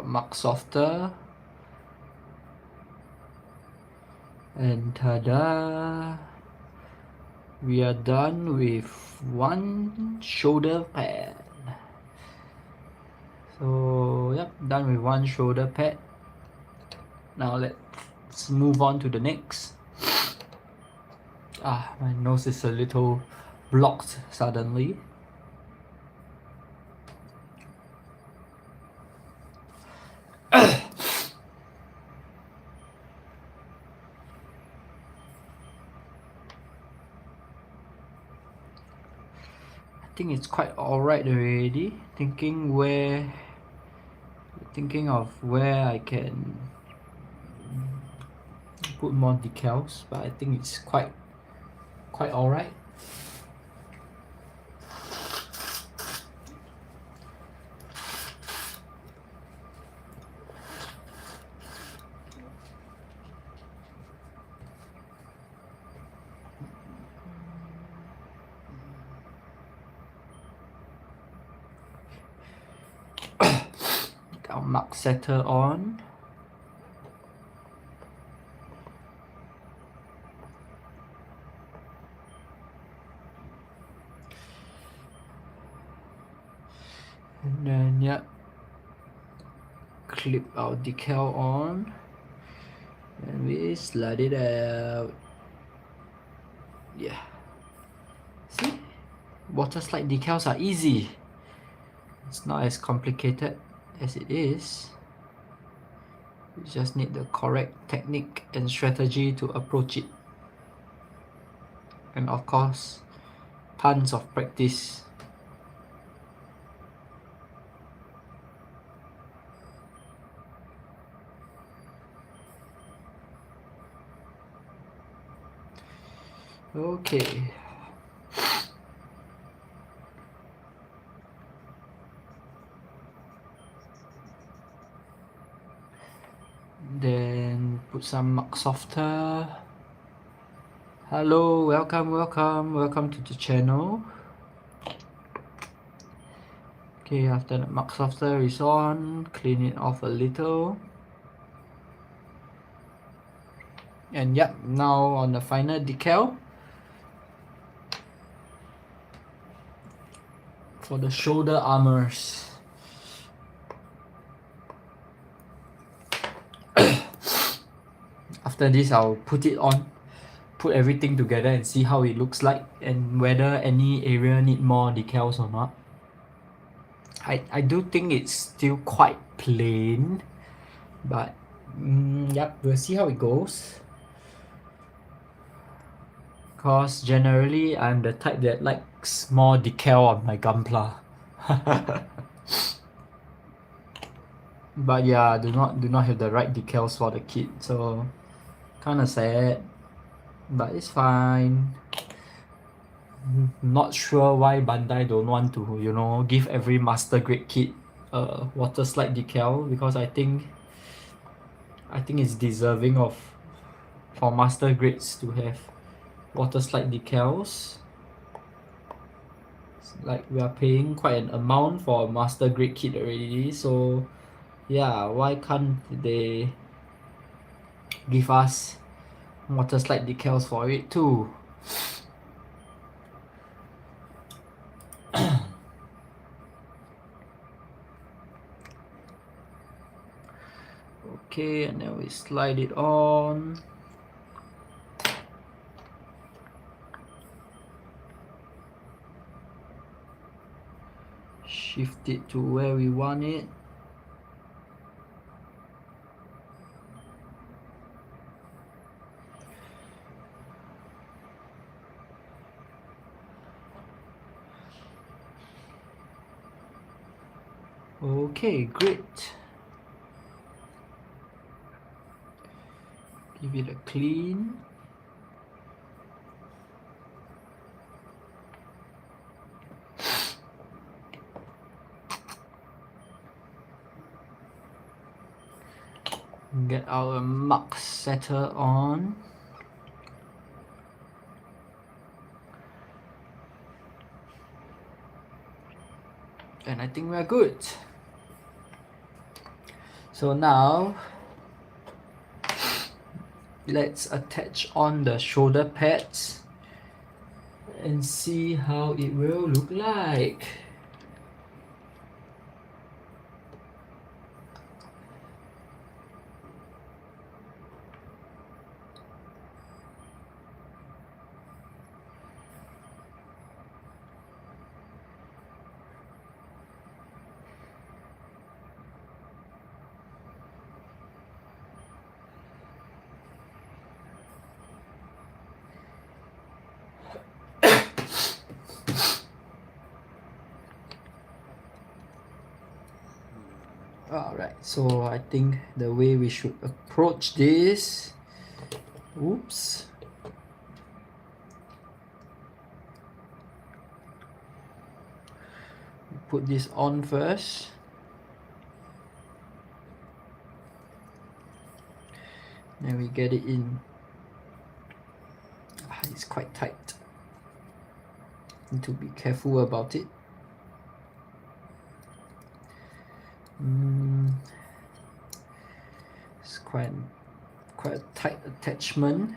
Mark softer. And tada! We are done with one shoulder pad. So yep, done with one shoulder pad. Now let's move on to the next. My nose is a little blocked suddenly. I think it's quite alright already. Thinking of where I can put more decals, but I think it's quite alright. Our mark setter on. And then yeah, clip our decal on and we slide it out. Yeah, see, Waterslide decals are easy. It's not as complicated as it is. You just need the correct technique and strategy to approach it, and of course tons of practice. Okay. Then put some mark softer. Hello, welcome to the channel. Okay, after the mark softer is on, clean it off a little. And yep, now on the final decal. For the shoulder armors. After this, I'll put it on, put everything together and see how it looks like and whether any area need more decals or not. I do think it's still quite plain, but yep, we'll see how it goes. Cause generally I'm the type that likes more decal on my Gunpla. But yeah, do not have the right decals for the kit, so kinda sad. But it's fine. Not sure why Bandai don't want to, you know, give every master grade kit a Waterslide decal, because I think it's deserving of for master grades to have Waterslide decals. Like we are paying quite an amount for a master grade kit already, so yeah, why can't they give us Waterslide decals for it too? Okay, and then we slide it on. Shift it to where we want it. Okay, great. Give it a clean. Get our mark setter on. And I think we're good. So now let's attach on the shoulder pads and see how it will look like. Alright, so I think the way we should approach this, oops, put this on first, then we get it in. It's quite tight, need to be careful about it. It's quite a tight attachment.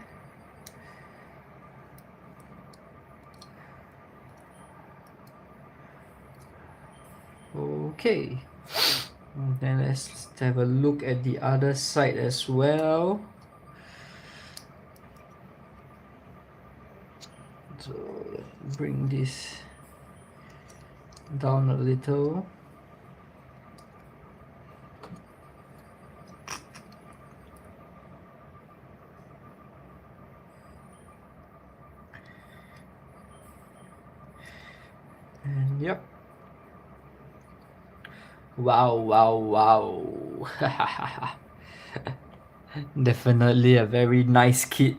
Okay, then let's have a look at the other side as well. So let's bring this down a little. And yep. Wow, wow, wow. Definitely a very nice kit.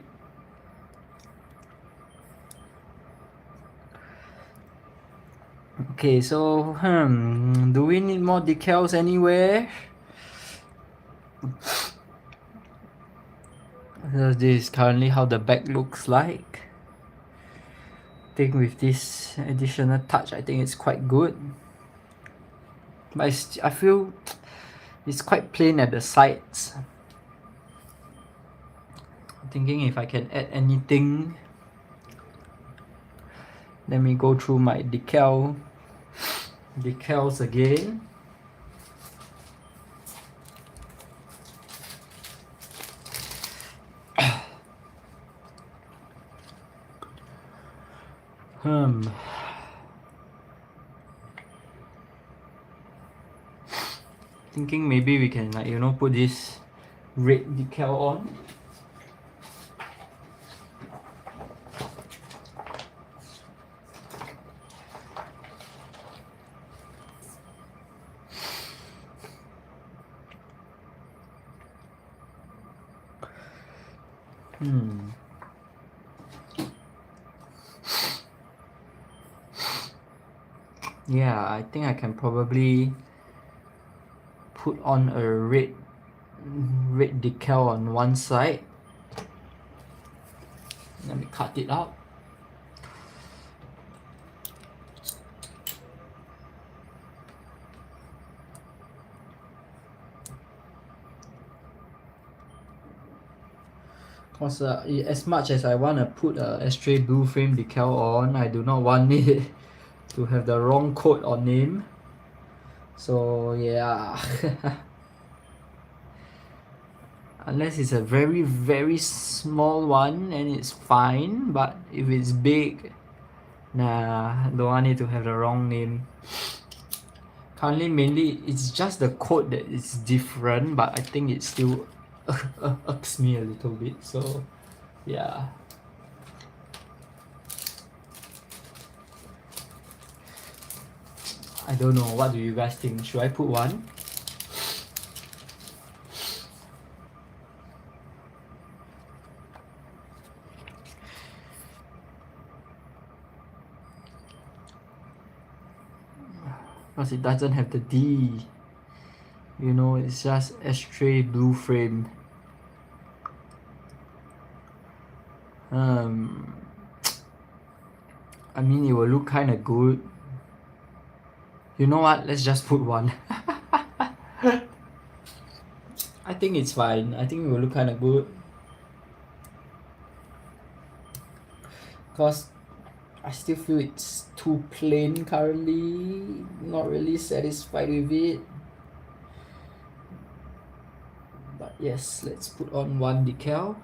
Okay, so do we need more decals anywhere? This is currently how the back looks like. I think with this additional touch, I think it's quite good. But I feel it's quite plain at the sides. I'm thinking if I can add anything. Let me go through my decals again. Thinking maybe we can, like, put this red decal on. Yeah, I think I can probably put on a red decal on one side. Let me cut it out. Because as much as I want to put a Astray blue frame decal on, I do not want it to have the wrong code or name. So yeah. Unless it's a very, very small one and it's fine, but if it's big, nah, don't want it to have the wrong name. Currently, mainly it's just the code that is different, but I think it still irks me a little bit, so yeah. I don't know, what do you guys think? Should I put one? Because it doesn't have the D. You know, it's just Astray blue frame. I mean, it will look kind of good. You know what? Let's just put one. I think it's fine. I think it will look kind of good. Because I still feel it's too plain currently. Not really satisfied with it. But yes, let's put on one decal.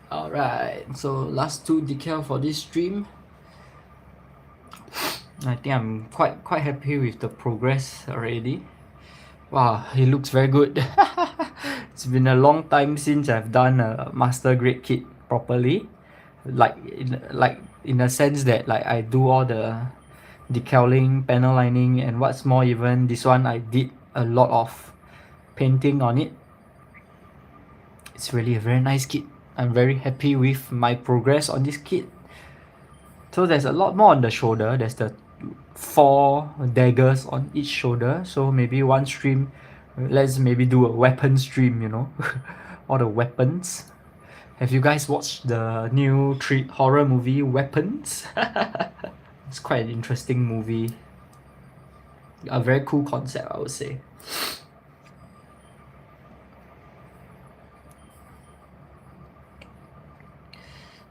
Alright, so last two decal for this stream. I think I'm quite happy with the progress already. Wow, it looks very good. It's been a long time since I've done a master grade kit properly. Like in a sense that like I do all the decaling, panel lining, and what's more, even this one I did a lot of painting on it. It's really a very nice kit. I'm very happy with my progress on this kit. So there's a lot more on the shoulder. There's the 4 daggers on each shoulder. So maybe one stream, let's maybe do a weapon stream, you know, all the weapons. Have you guys watched the new horror movie Weapons? It's quite an interesting movie. A very cool concept, I would say.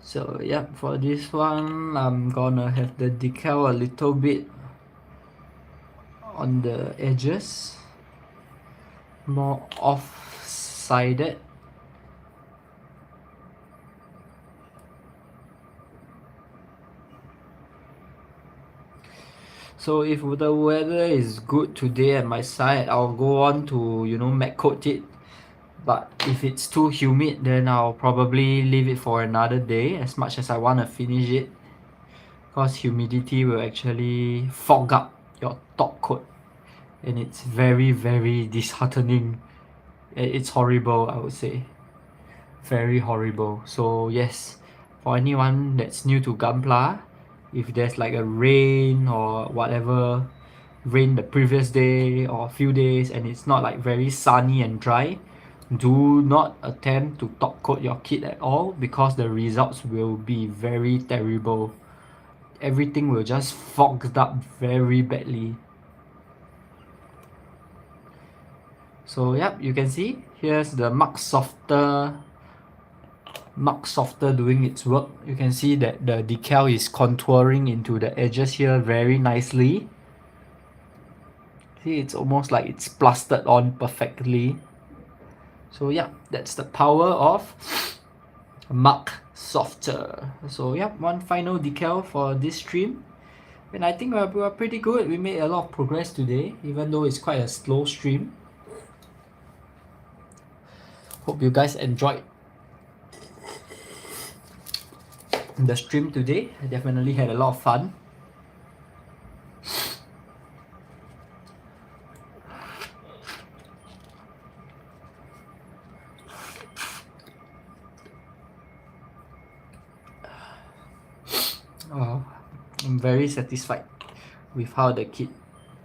So yeah, for this one, I'm gonna have the decal a little bit on the edges, more off-sided. So if the weather is good today at my side, I'll go on to, you know, matte coat it. But if it's too humid, then I'll probably leave it for another day, as much as I want to finish it. Because humidity will actually fog up your top coat. And it's very, very disheartening. It's horrible, I would say. Very horrible. So yes, for anyone that's new to Gunpla, if there's like a rain or whatever, rain the previous day or a few days, and it's not like very sunny and dry, do not attempt to top coat your kit at all, because the results will be very terrible. Everything will just fogged up very badly. So yep, you can see here's the Mark Softer doing its work. You can see that the decal is contouring into the edges here very nicely. See, it's almost like it's plastered on perfectly. So yeah, that's the power of Mark Softer. So yeah, one final decal for this stream. And I think we're pretty good. We made a lot of progress today, even though it's quite a slow stream. Hope you guys enjoyed the stream today. I definitely had a lot of fun. I'm very satisfied with how the kit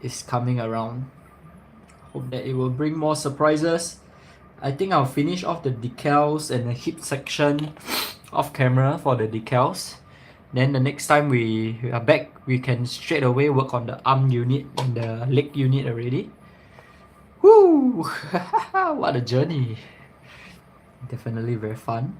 is coming around. Hope that it will bring more surprises. I think I'll finish off the decals and the hip section off camera for the decals. Then the next time we are back, we can straight away work on the arm unit and the leg unit already. Woo! What a journey! Definitely very fun.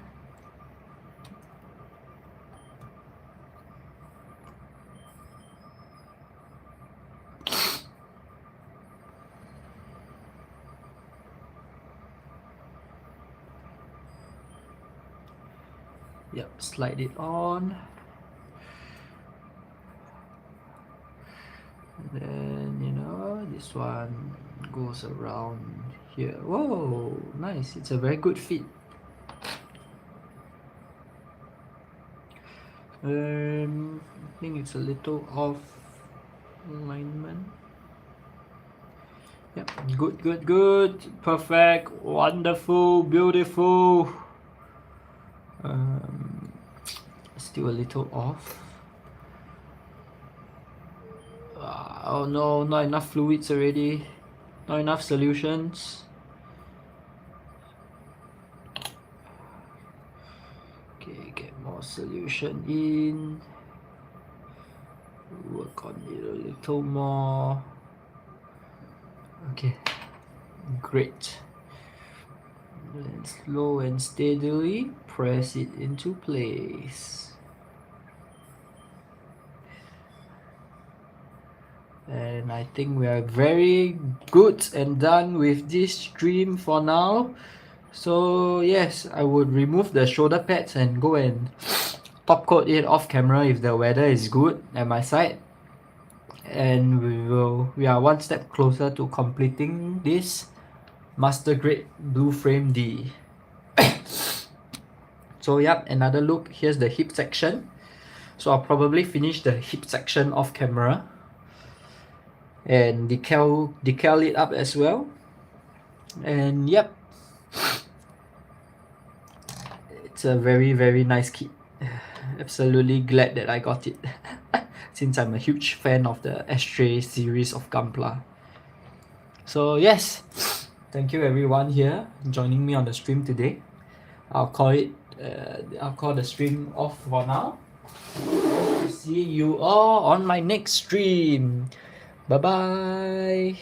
Yep, slide it on. And then, you know, this one goes around here. Whoa, nice. It's a very good fit. I think it's a little off alignment. Yep, good. Perfect, wonderful, beautiful. Still a little off. Oh no, not enough fluids already. Not enough solutions. Okay, get more solution in. Work on it a little more. Okay, great. Then slow and steadily press it into place. And I think we are very good and done with this stream for now. So yes, I would remove the shoulder pads and go and top coat it off camera if the weather is good at my side. And we are one step closer to completing this master grade blue frame D. So yep, another look. Here's the hip section. So I'll probably finish the hip section off camera and decal it up as well. And yep, it's a very nice kit. Absolutely glad that I got it since I'm a huge fan of the Astray series of Gunpla. So yes, thank you everyone here joining me on the stream today. I'll call the stream off for now. See you all on my next stream. Bye bye.